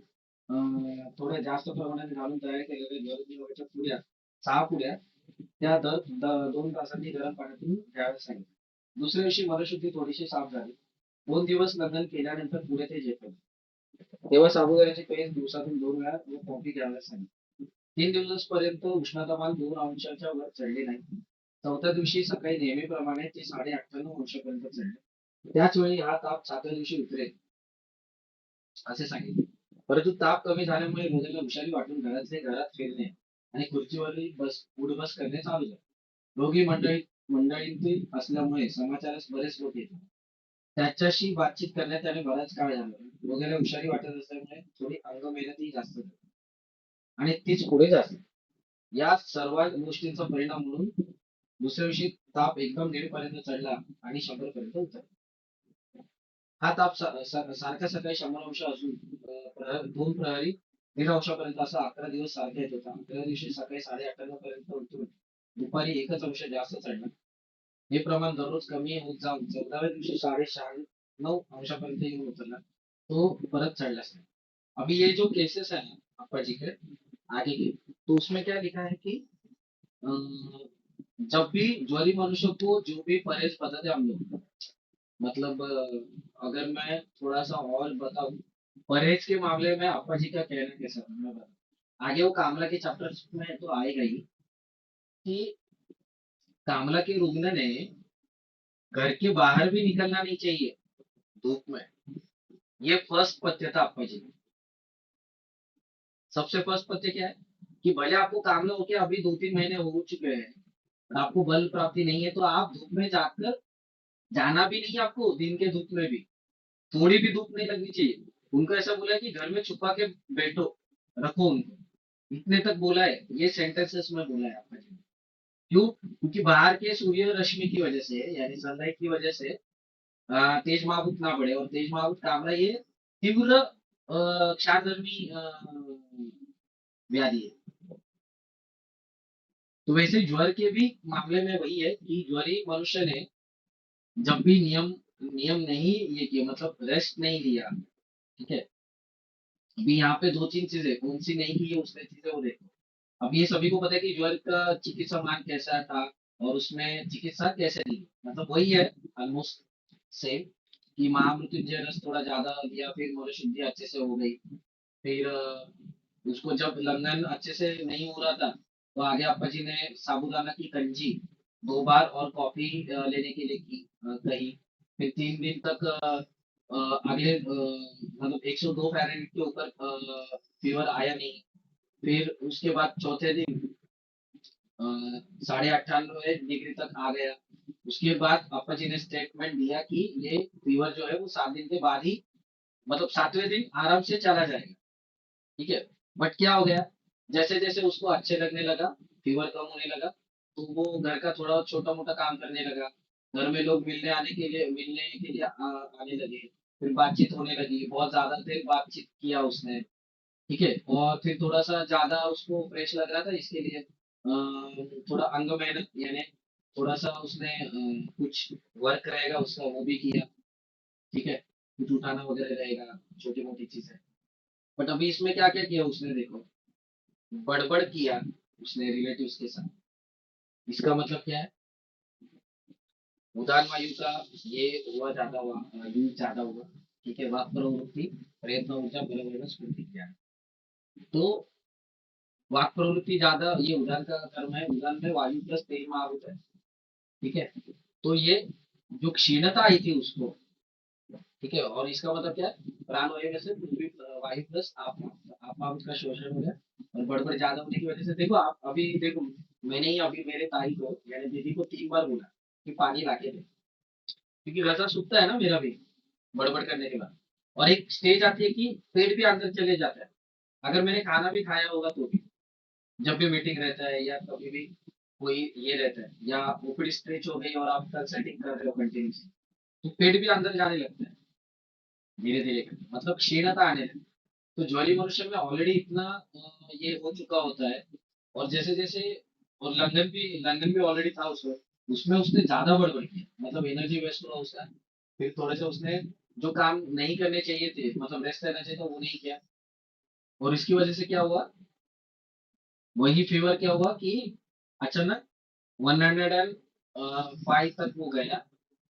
थोड्या जास्त प्रमाणात घालून तयार केलेल्या ज्वरंद युगाच्या पुड्या 6 पुड्या त्या दर 2 तासांनी गरम पाण्यातून घ्याव्यास सांगितले. दुसऱ्या दिवशी मलशुद्धी थोडीशी साफ झाली. 2 दिवस लग्न केल्यानंतर पुढे ते झेपले. तेव्हा साबुदाण्याची पेस्ट दिवसातून 2 वेळा व कॉफी घ्याव्यास सांगितले. 3 दिवसापर्यंत उष्णतामान 2 अंशाच्या वर चढले नाही. 4थ्या दिवशी सकाळी नेहमीप्रमाणे ते 98 अंशापर्यंत चढले. त्याच वेळी हा ताप 7व्या दिवशी उतरेल असे सांगितले. परंतु ताप कमी झाल्यामुळे रोग्याला हुशारी वाटून घरात फिरणे आणि खुर्चीवरही उठ-बस करणे चालू झाले. रोगी मंडळीतील असल्यामुळे समाचारास बरेच लोक येतात. त्याच्याशी बातचीत करण्यात त्याने बराच काळ झाला. रोग्याला हुशारी वाटत असल्यामुळे थोडी अंगमेहनतही जास्त झाली आणि तीच पुढे जाते. या सर्व गोष्टींचा परिणाम म्हणून दुसऱ्या दिवशी ताप एकदम 1.5 पर्यंत चढला आणि 100 पर्यंत उतरला. हा ताप सारखा सकाळी 100 अंश असून 2 प्रहरी 1.5 अंशापर्यंत असा 11 दिवस सारखा येत होता. 11 दिवशी सकाळी 98 पर्यंत उतरून दुपारी 1 अंश जास्त चढला. हे प्रमाण दररोज कमी होत जाऊन 14व्या दिवशी 9.5 अंशापर्यंत येऊन उतरला. तो परत चढ़लाच नहीं. अभी ये जो केसेस है ना अप्पा जी के आगे के, तो उसमें क्या लिखा है कि जब भी ज्वरी मनुष्य को जो भी परहेज बताते हम लोग, मतलब अगर मैं थोड़ा सा और बताऊं परहेज के मामले में अप्पा जी का कहना कैसा था मैं बताऊं. आगे वो कामला के चैप्टर में तो आएगा ही कि कामला के रुग्ण ने घर के बाहर भी निकलना नहीं चाहिए धूप में. ये फर्स्ट पथ्य था अप्पा जी का. सबसे फर्स्ट पथ्य क्या है कि भले आपको कामला होके अभी 2-3 महीने हो चुके हैं और आपको बल प्राप्ति नहीं है तो आप धूप में जाकर जाना भी नहीं है आपको. दिन के धूप में भी थोड़ी भी धूप नहीं लगनी चाहिए. उनको ऐसा बोला है कि घर में छुपा के बैठो, रखो उनको, इतने तक बोला है. ये सेंटेंसेस में बोला है अप्पा जी ने. क्यों? क्योंकि बाहर के सूर्य रश्मि की वजह से यानी सनलाइट की वजह से तेज महाभूत ना बढ़े. और तेज महाभूत कामला ये तीव्र क्षारधर्मी व्याधि है. तो वैसे ज्वर के भी मामले में वही है कि ज्वरी मनुष्य ने जब भी नियम नियम नहीं ये किया, मतलब रेस्ट नहीं लिया, ठीक है. अभी यहाँ पे 2-3 चीजें कौन सी नहीं की है उसने चीजें वो देखो. अब ये सभी को पता है कि ज्वर का चिकित्सा मान कैसा था और उसमें चिकित्सा कैसे दी, मतलब वही है ऑलमोस्ट सेम, कि महामृत्युंजय रस थोड़ा ज्यादा दिया, फिर मोल शुद्धि अच्छे से हो गई, फिर उसको जब लंघन अच्छे से नहीं हो रहा था तो आगे अप्पा जी ने साबूदाना की कंजी 2 बार और कॉफी लेने के लिए कही। फिर 3 दिन तक अगले मतलब 102 फ़ारेनहीट के ऊपर फीवर आया नहीं। फिर उसके बाद चौथे दिन 98.5 डिग्री तक आ गया। उसके बाद अप्पा जी ने स्टेटमेंट दिया कि ये फीवर जो है वो 7 दिन के बाद ही, मतलब 7वें दिन आराम से चला जाएगा। ठीक है, बट क्या हो गया, जैसे जैसे उसको अच्छे लगने लगा, फीवर कम होने लगा, तो वो घर का थोड़ा छोटा मोटा काम करने लगा। घर में लोग मिलने के लिए आने लगे, फिर बातचीत होने लगी, बहुत ज्यादा देर बातचीत किया उसने। ठीक है, और फिर थोड़ा सा ज्यादा उसको फ्रेश लग रहा था, इसके लिए थोड़ा अंग मेहनत, यानी थोड़ा सा उसने कुछ वर्क रहेगा उसका वो भी किया। ठीक है, कुछ उठाना वगैरह रहेगा, छोटी मोटी चीजें। बट अभी इसमें क्या क्या किया उसने, देखो, बड़बड़ किया उसने रिलेटिव्स के साथ। इसका मतलब क्या है, उदान वायु का ये हुआ ज्यादा हुआ, यूज ज्यादा हुआ। ठीक है, वाक प्रवृत्ति, प्रयत्न ऊर्जा, बल स्फूर्ति ज्ञान। तो वाक प्रवृत्ति ज्यादा, ये उदान का कर्म है, उदान में वायु प्लस तेज महाभूत है। ठीक है, तो ये जो क्षीणता आई थी उसको, ठीक है, और इसका मतलब क्या है, प्राण वायु में से पृथ्वी वायु प्लस आप उसका शोषण हो गया, और बड़बड़ ज्यादा होने की वजह से देखो, आप अभी देखो, मैंने ही अभी मेरे ताई को यानी दीदी को 3 बार बोला कि पानी लाके दे, क्योंकि गला सूखता है ना मेरा भी बड़बड़ करने के बाद। और एक स्टेज आती है कि पेट भी अंदर चले जाता है, अगर मैंने खाना भी खाया होगा तो भी, जब भी मीटिंग रहता है या कभी भी कोई ये रहता है, या ओपीडी स्ट्रेच हो गई और आप कंसल्टिंग कर रहे हो कंटिन्यूसली, तो पेट भी अंदर जाने लगता है धीरे धीरे करके, मतलब क्षीणता आने लगती है। तो ज्वाली मनुष्य में ऑलरेडी इतना ये हो चुका होता है, और जैसे जैसे, और लंदन भी ऑलरेडी था उसमें, उसने ज्यादा बड़बड़ किया, मतलब एनर्जी वेस्ट हुआ उसका। फिर थोड़े से उसने जो काम नहीं करने चाहिए थे, मतलब रेस्ट लेना चाहिए था, वो नहीं किया, और इसकी वजह से क्या हुआ, वही फीवर क्या हुआ कि अचानक 105 तक वो गया,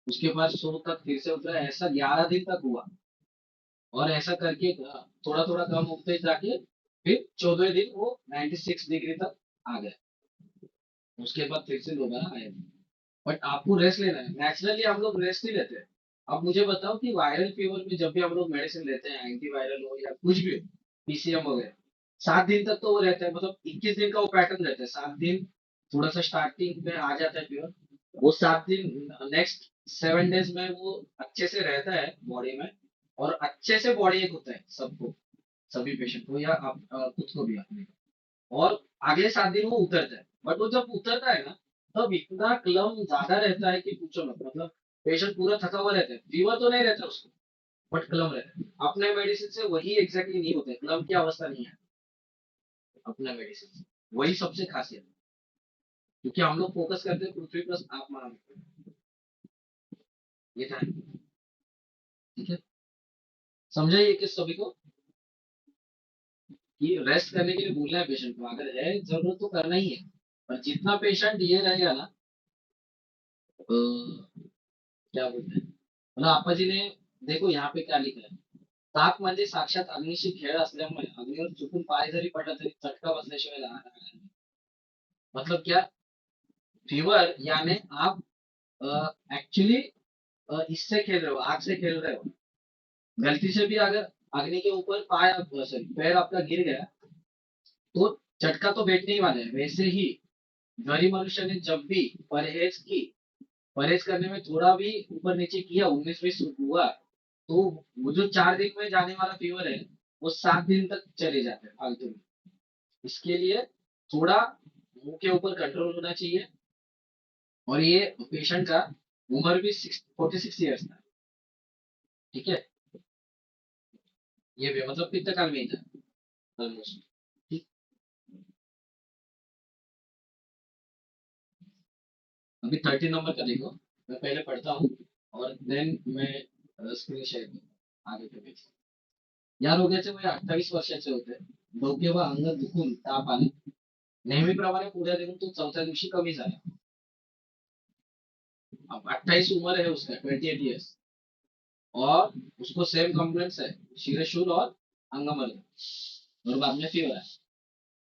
उसके बाद 100 तक फिर से उतरा, ऐसा 11 दिन तक हुआ। और ऐसा करके थोड़ा थोड़ा कम होते जाके फिर 14वें दिन वो 96 डिग्री तक आ गया। उसके बाद फिर से दोबारा आया। बट आपको रेस्ट लेना है, नेचुरली हम लोग रेस्ट ही लेते हैं। अब मुझे बताओ कि वायरल फीवर में जब भी हम लोग मेडिसिन लेते हैं, एंटीवायरल हो या कुछ भी हो, पीसीएम वगैरह, 7 दिन तक तो वो रहता है, मतलब 21 दिन का वो पैटर्न रहता है। 7 दिन थोड़ा सा स्टार्टिंग में आ जाता है फीवर, वो 7 दिन नेक्स्ट 7 डेज में वो अच्छे से रहता है बॉडी में, और अच्छे से बॉडी एक होता है सबको, सभी पेशेंट को, या आप खुद को भी अपने को। और अगले 7 दिन वो उतरता है, बट वो जब उतरता है ना, तब इतना क्लम ज्यादा रहता है कि पूछो मत, मतलब पेशेंट पूरा थका हुआ रहता है, फीवर तो नहीं रहता उसको, बट क्लम रहता है। अपने मेडिसिन से वही एग्जैक्टली नहीं होता है, क्लम की अवस्था नहीं है अपने मेडिसिन से, वही सबसे खासियत है, क्योंकि हम लोग फोकस करते हैं पृथ्वी प्लस आप मान, ये था। ठीक है, समझा ये किस सभी को, कि रेस्ट करने के लिए बोलना है पेशेंट को, अगर है जरूरत तो करना ही है। पर जितना पेशेंट ये रहेगा ना, क्या बोलते हैं, मतलब आपा जी ने, देखो यहाँ पे क्या लिखा है, ताक म्हणजे साक्षात अग्निशी खेळ असल्यामुळे अग्नीवर चुकून पाय जरी पडला तरी चटका बसल्याशिवाय राहणार नाही. मतलब क्या, फीवर यानी आप एक्चुअली इससे खेल रहे हो, आग से खेल रहे हो। गलती से भी अगर अग्नि के ऊपर पाय, सॉरी, पैर आपका गिर गया, तो झटका तो बैठने ही वाला है। वैसे ही गरीब मनुष्य ने जब भी परहेज करने में थोड़ा भी ऊपर नीचे किया, 19-20 हुआ, तो वो जो 4 दिन में जाने वाला फीवर है, वो 7 दिन तक चले जाते हैं फालतू में। इसके लिए थोड़ा मुंह के ऊपर कंट्रोल होना चाहिए। और ये पेशेंट का उम्र भी 46 ईयर्स था। ठीक है, ये भी मतलब पित्त काल में ही था ऑलमोस्ट। ठीक, अभी 13 नंबर का देखो, मैं पहले पढ़ता हूँ और देन मैं स्क्रीन शेयर करूँ आगे के पेज। या रोग्याचे वय 28 वर्षाचे होते, डोके व अंग दुखून ताप आले, नेहमीप्रमाणे पुढे देऊन तो चौथ्या दिवशी कमी झाला. अब 28 उम्र है उसका, 28 ईयर्स, और उसको सेम कंप्लेंट्स है, शिरशूल और अंगमर्द, और बाद में फीवर है.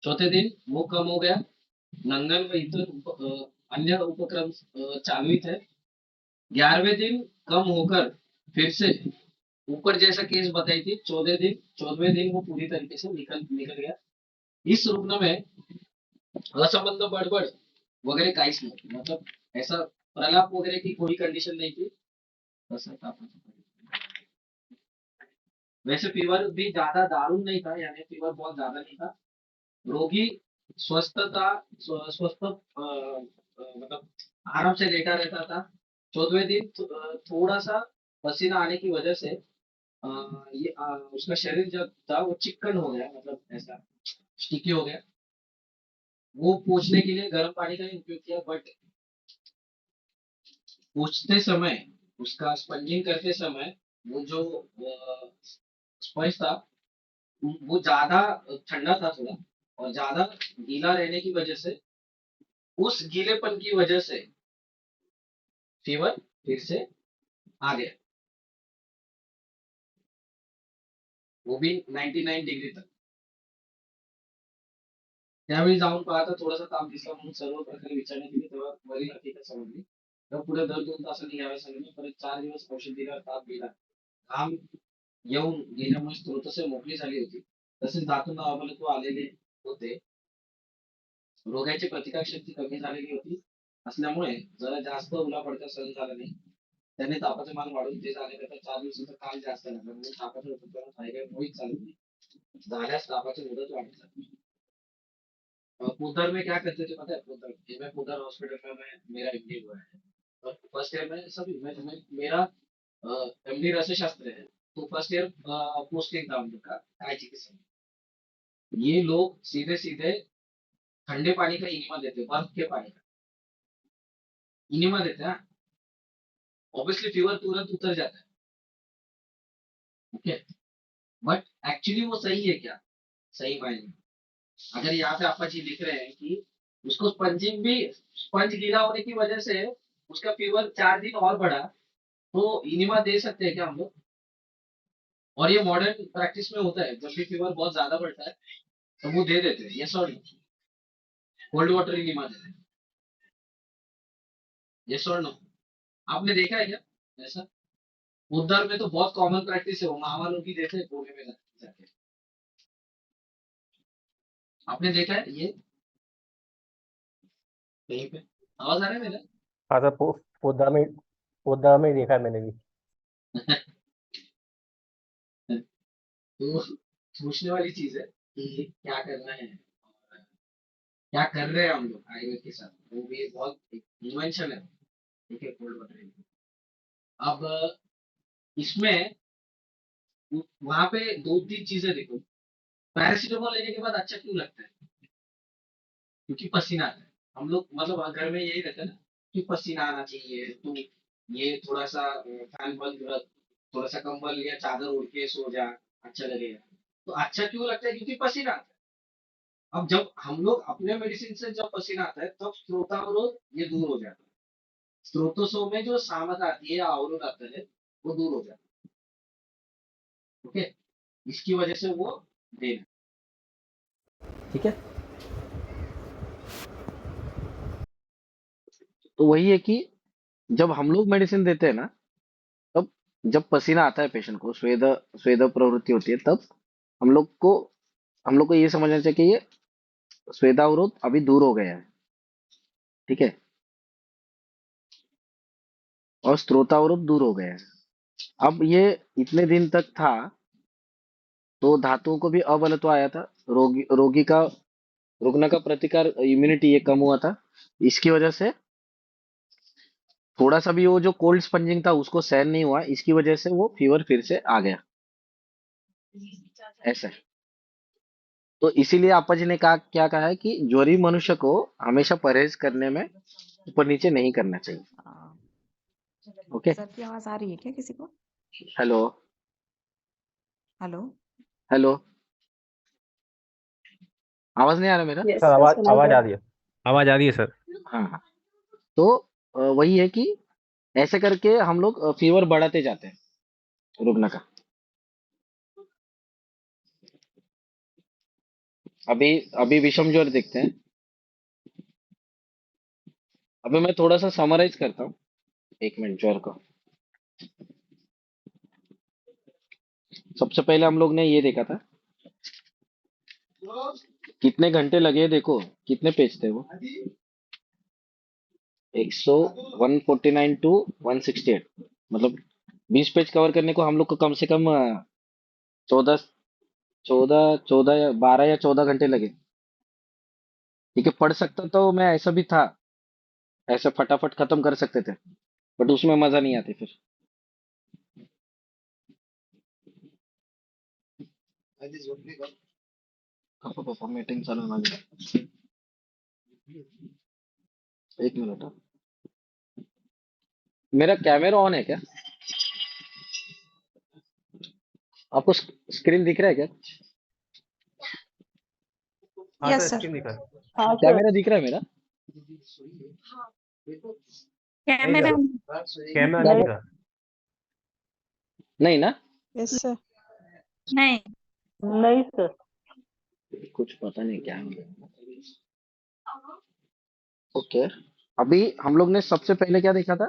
चौथे दिन वो कम हो गया. नंगन व इतर अन्य उपक्रम चालू ही थे. 11वें दिन कम होकर फिर से ऊपर जैसा केस बताई थी, 14वें दिन वो पूरी तरीके से निकल गया. इस रुग्ण में असंबंध बडबड वगैरे काहीच नव्हतं. मतलब ऐसा प्रलाप वगैरह की कोई कंडीशन नहीं थी. असं वैसे फीवर भी ज्यादा दारुण नहीं था, यानी फीवर बहुत ज्यादा नहीं था. रोगी स्वस्थ था, स्वस्थ मतलब आराम से लेटा रहता था. 14वें दिन थोड़ा सा पसीना आने की वजह से उसका शरीर जब था वो चिकन हो गया, मतलब ऐसा स्टिकी हो गया. वो पोंछने के लिए गर्म पानी का ही उपयोग किया, बट पोंछते समय, उसका स्पंजिंग करते समय वो जो स्पंज था वो ज्यादा ठंडा था थोड़ा, और ज्यादा गीला रहने की वजह से, उस गीलेपन की वजह से फीवर फिर से आ गया, वो भी 99 डिग्री तक. त्यावेळी जाऊन पाहता थोडासा ताप दिसला म्हणून सर्व प्रकारे विचारणे केली, तेव्हा वरील हकीकत समजली. तेव्हा पुढे दर 2 तासांनी घ्यावे सांगितले. परत 4 दिवस औषध दिल्यावर ताप गेला. घाम येऊन गेल्यामुळे स्त्रोतसे मोकळी झाली होती. तसेच धातूंना अबलत्व आलेले होते. रोगाची प्रतिकारशक्ती कमी झालेली होती असल्यामुळे जरा जास्त उलापडता सहन झाला नाही. त्याने तापाचे मान वाढून ते जाण्याकरता 4 दिवसाचा काळ जास्त लागला, म्हणून तापाच्या उपचारात काही मुळीच चालू नाही. झाल्यास तापाची मुदत वाढत जाते. पुदर में क्या करते थे पता है? पुदर, मैं पुदर हॉस्पिटल में मेरा एमडी हुआ है, और फर्स्ट ईयर में सभी मेरा एमडी रसायनशास्त्र है, तो फर्स्ट ईयर पोस्टिंग था हम लोग का आईजी के समय. ये लोग सीधे सीधे ठंडे पानी का इनिमा देते, बर्फ के पानी का इनिमा देते हैं. ऑब्वियसली फीवर तुरंत उतर जाता है. ओके, बट एक्चुअली वो सही है क्या? सही मायने में अगर यहाँ पे आपा जी लिख रहे हैं कि उसको स्पंज गीला होने की वजह से उसका फीवर 4 दिन और बढ़ा, तो इनिमा दे सकते हैं क्या हम लोग? और ये मॉडर्न प्रैक्टिस में होता है, जब भी फीवर बहुत ज्यादा बढ़ता है तो वो दे देते हैं. यस और नो? कोल्ड वाटर इनिमा देते हैं. यस और नो? आपने देखा है क्या ऐसा? उधर में तो बहुत कॉमन प्रैक्टिस है, वो माँ वालों की देते हैं कोने में जाके. आपने देखा है ये कहीं पे? आवाज आ रहा है मेरा? हाँ सर, पौधा में देखा है मैंने भी. तो सोचने वाली चीज है कि क्या करना है और क्या कर रहे हैं हम लोग आयुर्वेद के साथ. वो भी बहुत इन्वेंशन है. ठीक है, कोल्ड वाटर. अब इसमें वहां पे 2-3 चीजें देखो. पैरासीटामोल लेने के बाद अच्छा क्यों लगता है? क्योंकि पसीना आता है. हम लोग मतलब घर में यही रहता है ना कि पसीना आना चाहिए, तो ये थोड़ा सा फैन बंद कर, थोड़ा सा कंबल या चादर ओढ़ के सो जा, अच्छा लगेगा. तो अच्छा क्यों लगता है? क्योंकि पसीना आता है. अब जब हम लोग अपने मेडिसिन से जब पसीना आता है तब स्त्रोतावरोध ये दूर हो जाता है. स्त्रोतों में जो सामत आती है, अवरोध आता है, वो दूर हो जाता है. ओके, इसकी वजह से वो देना. ठीक है, तो वही है कि जब हम लोग मेडिसिन देते हैं ना, तब जब पसीना आता है पेशेंट को, स्वेद स्वेद प्रवृत्ति होती है, तब हम लोग को हम लोग को ये समझना चाहिए कि ये स्वेदावरोध अभी दूर हो गया है. ठीक है, और स्त्रोतावरोध दूर हो गया है. अब ये इतने दिन तक था तो धातुओं को भी अबलत्व आया था. रोगी का रुग्ण का प्रतिकार इम्यूनिटी ये कम हुआ था. इसकी वजह से थोड़ा सा भी वो जो कोल्ड स्पंजिंग था उसको सहन नहीं हुआ, इसकी वजह से वो फीवर फिर से आ गया. ऐसा है. तो इसीलिए आपा जी ने कहा, क्या कहा है कि ज्वरी मनुष्य को हमेशा परहेज करने में ऊपर नीचे नहीं करना चाहिए. ओके. सर की आवाज आ रही है क्या किसी को? Hello hello. हेलो. आवाज नहीं आ रहा मेरा? Yes, सर sir, आवाज सुनाई आवाज दे आ रहा रही है, आवाज आ रही है सर। हाँ हाँ। तो वही है कि ऐसे करके हम लोग फीवर बढ़ाते जाते हैं रुग्ण का। अभी अभी विषम ज्वर देखते हैं। अभी मैं थोड़ा सा समराइज करता हूँ, 1 मिनट ज्वर को। सबसे पहले हम लोग ने ये देखा था कितने घंटे लगे, देखो कितने पेज थे वो, 149 टू 168, मतलब 20 पेज कवर करने को हम लोग को कम से कम 14 14 या 12 या 14 घंटे लगे। ठीक है, पढ़ सकता तो मैं, ऐसा भी था, ऐसे फटाफट खत्म कर सकते थे, बट उसमें मजा नहीं आती फिर। पापा मीटिंग चालू है माझी। 1 मिनट हाँ। मेरा कैमरा ऑन है क्या? आपको स्क्रीन दिख रहा है क्या? हाँ Yes, सर, sir. स्क्रीन दिखा है। हाँ सर, कैमरा दिख रहा है मेरा? नहीं कैमरा सर, कैमरा नहीं नहीं दिखा। नहीं ना? Yes, sir. नहीं नहीं सर। कुछ पता नहीं क्या है। ओके, अभी हम लोग ने सबसे पहले क्या देखा था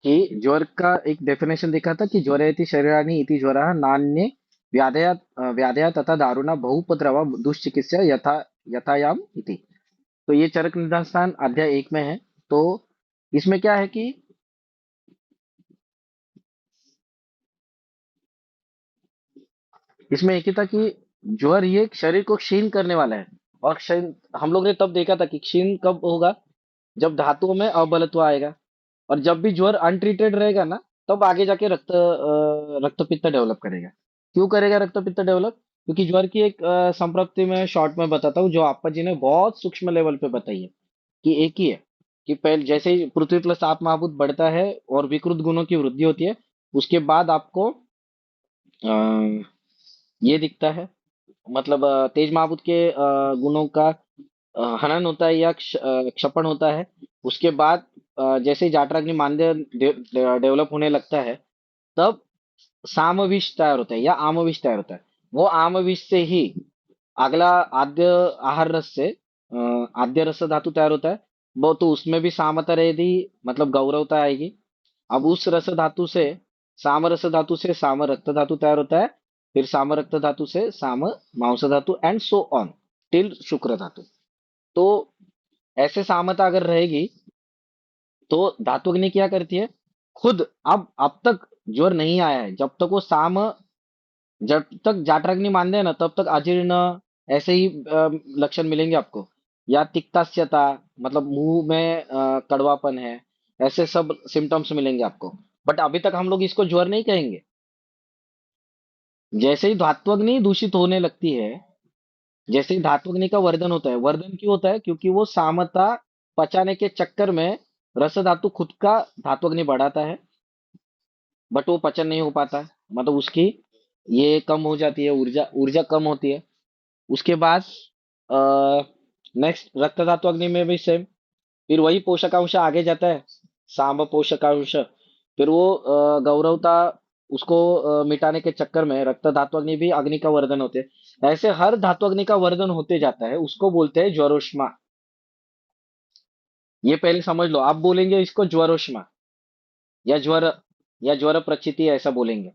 कि ज्वर का एक डेफिनेशन देखा था कि ज्वरेति शरीरानि इति ज्वरः नान्ये व्याधया व्याधया तथा दारुणा बहुपद्रवा दुष्चिकित्सा यथायाम इति। तो ये चरक निदान स्थान अध्याय 1 में है। तो इसमें क्या है कि इसमें एक ही था कि ज्वर ये शरीर को क्षीण करने वाला है। और क्षीण हम लोग ने तब देखा था कि क्षीण कब होगा, जब धातुओं में अबलत्व आएगा। और जब भी ज्वर अनट्रीटेड रहेगा ना, तब आगे जाके रक्तपित्त डेवलप करेगा। क्यों करेगा रक्तपित्त डेवलप? क्योंकि ज्वर की एक संप्रति में शॉर्ट में बताता हूँ, जो आपा जी ने बहुत सूक्ष्म लेवल पे बताई है कि एक ही है कि पहले जैसे ही पृथ्वी प्लस आप महाभूत बढ़ता है और विकृत गुणों की वृद्धि होती है, उसके बाद आपको ये दिखता है, मतलब तेज महाभूत के गुणों का हनन होता है या क्षपण होता है। उसके बाद जैसे ही जाठराग्नि मांद्य डेवलप होने लगता है, तब सामविष तैयार होता है या आमविष तैयार होता है। वो आमविष से ही अगला आद्य आहार रस से आद्य रस धातु तैयार होता है। वो तो उसमें भी सामता रहेगी, मतलब गौरवता आएगी। अब उस रस धातु से, साम रस धातु से साम रक्त धातु तैयार होता है। फिर साम रक्त धातु से साम मांस धातु एंड सो ऑन टिल शुक्र धातु। तो ऐसे सामता अगर रहेगी तो धातुग्नि क्या करती है खुद। अब तक ज्वर नहीं आया है, जब तक वो साम, जब तक जाठराग्नि मान दे ना, तब तक अजीर्ण ऐसे ही लक्षण मिलेंगे आपको, या तिक्तास्यता, मतलब मुंह में कड़वापन है, ऐसे सब सिम्टम्स मिलेंगे आपको। बट अभी तक हम लोग इसको ज्वर नहीं कहेंगे। जैसे ही धात्वग्नि दूषित होने लगती है, जैसे ही धात्वग्नि का वर्धन होता है, वर्धन क्यों होता है? क्योंकि वो सामता पचाने के चक्कर में रस धातु खुद का धात्वग्नि बढ़ाता है, बट वो पचन नहीं हो पाता है, मतलब उसकी ये कम हो जाती है, ऊर्जा ऊर्जा कम होती है। उसके बाद नेक्स्ट रक्त धातु अग्नि में भी सेम, फिर वही पोषकांश आगे जाता है, सांब पोषकांश। फिर वो गौरवता, उसको मिटाने के चक्कर में रक्त धातु अग्नि भी अग्नि का वर्धन होते हैं। ऐसे हर धातु अग्नि का वर्धन होते जाता है, उसको बोलते हैं ज्वरोष्मा। ये पहले समझ लो, आप बोलेंगे इसको ज्वरोष्मा या ज्वर, या ज्वर प्रचिति ऐसा बोलेंगे।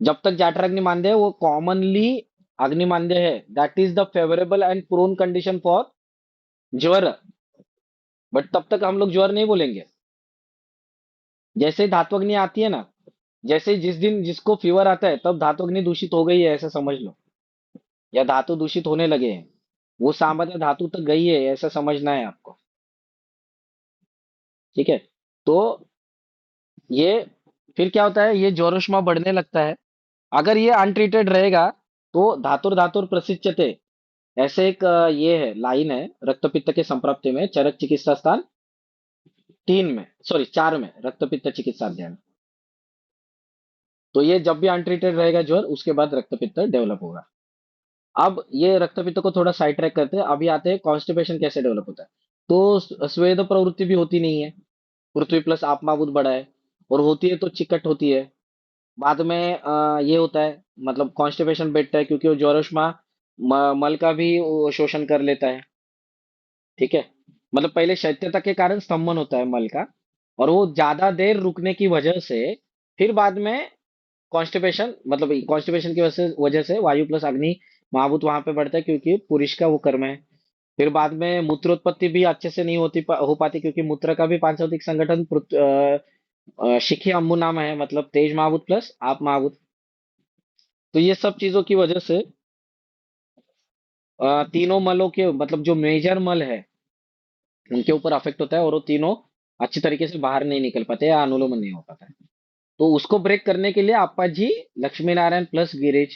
जब तक जाठराग्नि मांद्य है वो कॉमनली अग्निमांद्य है, that is the favourable and prone condition for ज्वर। बट तब तक हम लोग ज्वर नहीं बोलेंगे। जैसे ही धात्वग्नि आती है ना, जैसे ही जिस दिन जिसको फीवर आता है, तब धात्वग्नि दूषित हो गई है ऐसा समझ लो, या धातु दूषित होने लगे हैं, वो सामान्य धातु तक गई है ऐसा समझना है आपको। ठीक है, तो ये फिर क्या होता है, ये ज्वरोष्मा बढ़ने लगता है। अगर ये अनट्रीटेड रहेगा तो धातुर धातुर प्रसिच्यते, ऐसे एक ये है लाइन है रक्तपित्त के संप्राप्ति में, चरक चिकित्सा स्थान 3 में, सॉरी 4 में, रक्तपित्त चिकित्सा अध्ययन में। तो ये जब भी अनट्रीटेड रहेगा ज्वर, उसके बाद रक्तपित्त डेवलप होगा। अब ये रक्तपित्त को थोड़ा साइड ट्रैक करते हैं, अभी आते हैं कॉन्स्टिपेशन कैसे डेवलप होता है। तो स्वेद प्रवृत्ति भी होती नहीं है, पृथ्वी प्लस आपमाभूत बड़ा है, और होती है तो चिकट होती है। बाद में ये होता है, मतलब कॉन्स्टिपेशन बैठता है क्योंकि वो ज्वरोष्मा मल का भी वो शोषण कर लेता है। ठीक है, मतलब पहले शैत्यता के कारण स्तंभन होता है मल का, और वो ज्यादा देर रुकने की वजह से फिर बाद में कॉन्स्टिपेशन, मतलब कॉन्स्टिपेशन की वजह से वायु प्लस अग्नि महाभूत वहां पे बढ़ता है क्योंकि पुरुष का वो कर्म है। फिर बाद में मूत्रोत्पत्ति भी अच्छे से नहीं हो पाती क्योंकि मूत्र का भी पांचभौतिक संगठन शिखी अम्बु नाम है, मतलब तेज महाभूत प्लस आप महाभूत। तो ये सब चीजों की वजह से तीनों मलों के, मतलब जो मेजर मल है उनके ऊपर अफेक्ट होता है, और वो तीनों अच्छी तरीके से बाहर नहीं निकल पाते या अनुलोमन नहीं हो पाता है। तो उसको ब्रेक करने के लिए आपा जी लक्ष्मी नारायण प्लस गिरिज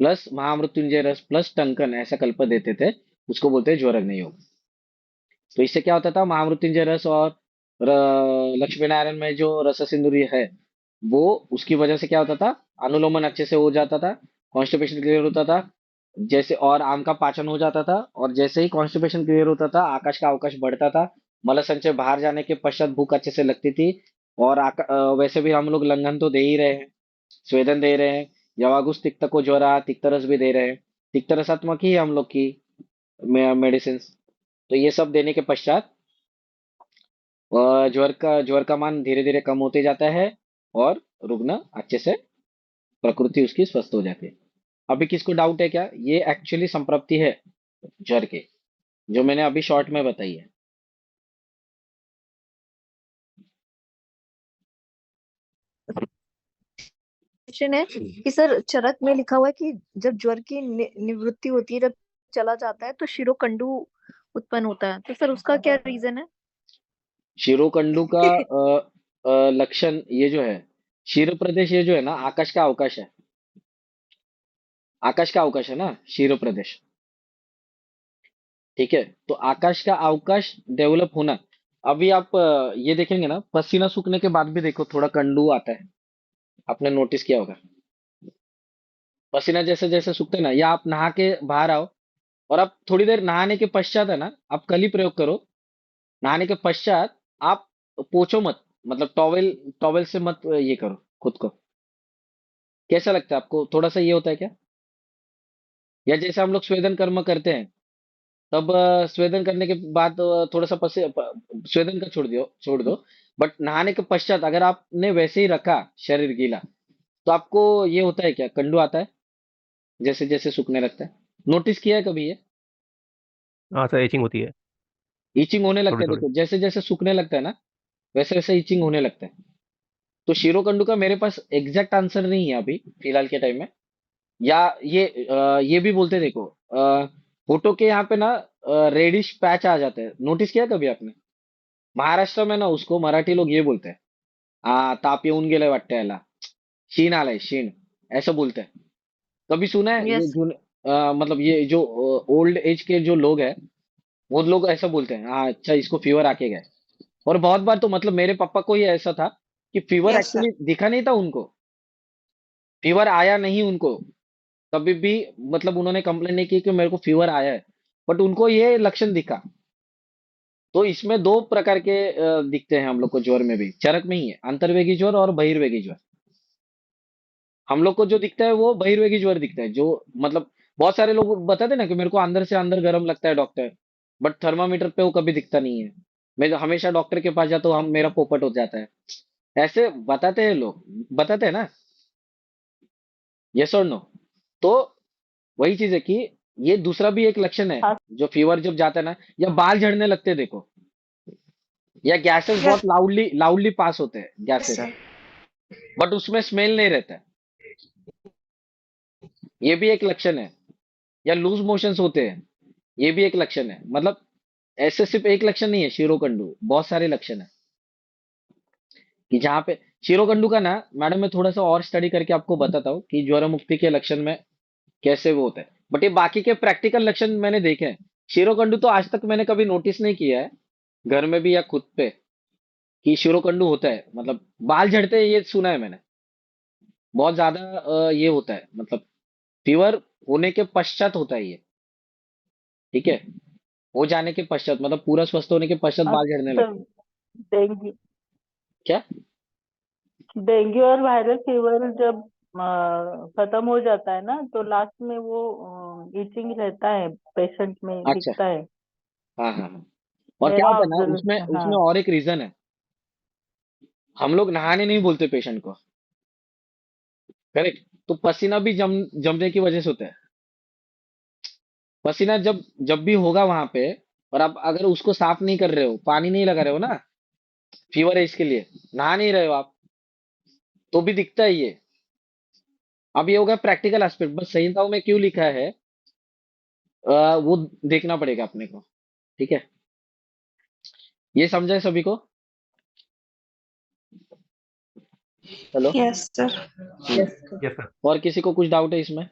प्लस महामृत्युंजय रस प्लस टंकन ऐसा कल्प देते थे, उसको बोलते हैं ज्वरग्नि योग। तो इससे क्या होता था, महामृत्युंजय रस और लक्ष्मी नारायण में जो रस सिंदूरी है, वो उसकी वजह से क्या होता था, अनुलोमन अच्छे से हो जाता था, कॉन्स्टिपेशन क्लियर होता था, जैसे और आम का पाचन हो जाता था, और जैसे ही कॉन्स्टिपेशन क्लियर होता था आकाश का अवकाश बढ़ता था, मल संचय बाहर जाने के पश्चात भूख अच्छे से लगती थी। और वैसे भी हम लोग लंघन तो दे ही रहे हैं, स्वेदन दे रहे हैं, यवागुस तिक्त को ज्वरा तिक्त रस भी दे रहे हैं, तिक्त रसात्मक ही है हम लोग की मेडिसिन। तो ये सब देने के पश्चात ज्वर का मान धीरे धीरे कम होते जाता है, और रुग्ण अच्छे से प्रकृति उसकी स्वस्थ हो जाती है। अभी किसको डाउट है क्या, ये एक्चुअली संप्रप्ति है ज्वर के, जो मैंने अभी शॉर्ट में बताई है। क्वेश्चन है कि सर चरक में लिखा हुआ है कि जब ज्वर की निवृत्ति होती है, जब चला जाता है तो शिरोकंडू उत्पन्न होता है, तो सर उसका क्या रीजन है? शिरोकंडू का लक्षण ये जो है, शिर प्रदेश ये जो है ना, आकाश का अवकाश है, आकाश का अवकाश है ना शिर प्रदेश। ठीक है, तो आकाश का अवकाश डेवलप होना, अभी आप ये देखेंगे ना, पसीना सूखने के बाद भी देखो थोड़ा कंडू आता है, आपने नोटिस किया होगा। पसीना जैसे जैसे सूखते हैं ना, या आप नहा के बाहर आओ, और आप थोड़ी देर नहाने के पश्चात है ना, आप कल ही प्रयोग करो, नहाने के पश्चात आप पोछो मत, मतलब टॉवेल टॉवेल से मत ये करो खुद को। कैसा लगता है आपको, थोड़ा सा ये होता है क्या? या जैसे हम लोग स्वेदन कर्म करते हैं, तब स्वेदन करने के बाद थोड़ा सा स्वेदन का छोड़ दो, बट नहाने के पश्चात अगर आपने वैसे ही रखा शरीर गीला, तो आपको ये होता है क्या, कंडू आता है जैसे जैसे सूखने लगता है? नोटिस किया है कभी ये? हाँ सर, एचिंग होती है ईचिंग होने लगता थोड़ी है, थोड़ी। देखो जैसे जैसे सूखने लगता है ना, वैसे वैसे ईचिंग होने लगता है। तो शिरोकंडू का मेरे पास एग्जैक्ट आंसर नहीं है अभी फिलहाल के टाइम में। या ये भी बोलते हैं, देखो फोटो के यहाँ पे ना रेडिश पैच आ जाते हैं, नोटिस किया कभी आपने? महाराष्ट्र में ना उसको मराठी लोग ये बोलते हैं, ताप येऊन गेलंय वाटतं याला, शीण आलाय शीण, ऐसा बोलते हैं। कभी सुना है ये यस। मतलब ये जो ओल्ड एज के जो लोग हैं, वो लोग ऐसा बोलते हैं, हाँ अच्छा इसको फीवर आके गए। और बहुत बार तो मतलब मेरे पापा को ही ऐसा था कि फीवर यस सर। एक्चुअली दिखा नहीं था उनको, फीवर आया नहीं उनको कभी भी, मतलब उन्होंने कंप्लेन नहीं की कि मेरे को फीवर आया है, बट उनको ये लक्षण दिखा। तो इसमें दो प्रकार के दिखते हैं हम लोग को ज्वर में भी, चरक में ही है, अंतर्वेगी ज्वर और बहिर्वेगी ज्वर। हम लोग को जो दिखता है वो बहिर्वेगी ज्वर दिखता है, जो मतलब बहुत सारे लोग बताते हैं ना कि मेरे को अंदर से अंदर गर्म लगता है डॉक्टर, बट थर्मामीटर पे वो कभी दिखता नहीं है। मैं तो हमेशा डॉक्टर के पास जाता हूँ, हम मेरा पोपट हो जाता है, ऐसे बताते हैं लोग, बताते हैं ना, यस और नो। तो वही चीज है कि ये दूसरा भी एक लक्षण है, हाँ जो फीवर जब जाता है ना, या बाल झड़ने लगते हैं देखो, या गैसेस बहुत यस लाउडली लाउडली पास होते हैं गैसेस, सर। बट उसमें स्मेल नहीं रहता है, ये भी एक लक्षण है। या लूज मोशंस होते हैं, ये भी एक लक्षण है। मतलब ऐसे सिर्फ एक लक्षण नहीं है शिरोकंडू, बहुत सारे लक्षण है, कि जहाँ पे शिरोकंडू का ना, मैडम मैं थोड़ा सा और स्टडी करके आपको बताता हूँ कि ज्वर मुक्ति के लक्षण में कैसे वो होता है, बट ये बाकी के प्रैक्टिकल लक्षण मैंने देखे हैं। शिरोकंडू तो आज तक मैंने कभी नोटिस नहीं किया है, घर में भी या खुद पे, कि शिरोकंडू होता है, मतलब बाल झड़ते हैं ये सुना है मैंने, बहुत ज्यादा ये होता है, मतलब फीवर होने के पश्चात होता है ये, ठीक है। हो जाने के पश्चात मतलब पूरा स्वस्थ होने के पश्चात बाल झड़ने अच्छा, लगते हैं। डेंगू क्या? डेंगू और वायरल फीवर जब खत्म हो जाता है ना, तो लास्ट में वो इचिंग रहता है, पेशेंट में अच्छा। दिखता है। हाँ हाँ हाँ। और क्या मेरा होता है ना, उसमें ऑब्जर्वेशन, हाँ। उसमें और एक रीजन है। हम लोग नहाने नहीं बोलते पेशेंट को, करेक्ट। तो पसीना भी जमने की वजह से होता है। पसीना जब जब भी होगा वहां पे, और आप अगर उसको साफ नहीं कर रहे हो, पानी नहीं लगा रहे हो ना, फीवर है इसके लिए, नहा नहीं रहे हो आप, तो भी दिखता है ये। अब ये होगा प्रैक्टिकल एस्पेक्ट, बस संहिताओं में क्यों लिखा है वो देखना पड़ेगा अपने को, ठीक है। ये समझे सभी को? Hello. Yes sir. Hmm. Yes sir. और किसी को कुछ डाउट है इसमें?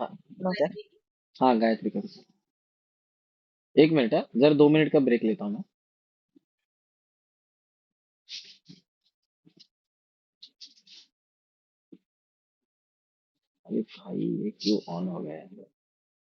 हाँ। क्या? हाँ, गायत्री का। एक मिनट है, जरा 2 मिनट का ब्रेक लेता हूँ मैं। अरे भाई, ये क्यों ऑन हो गया है?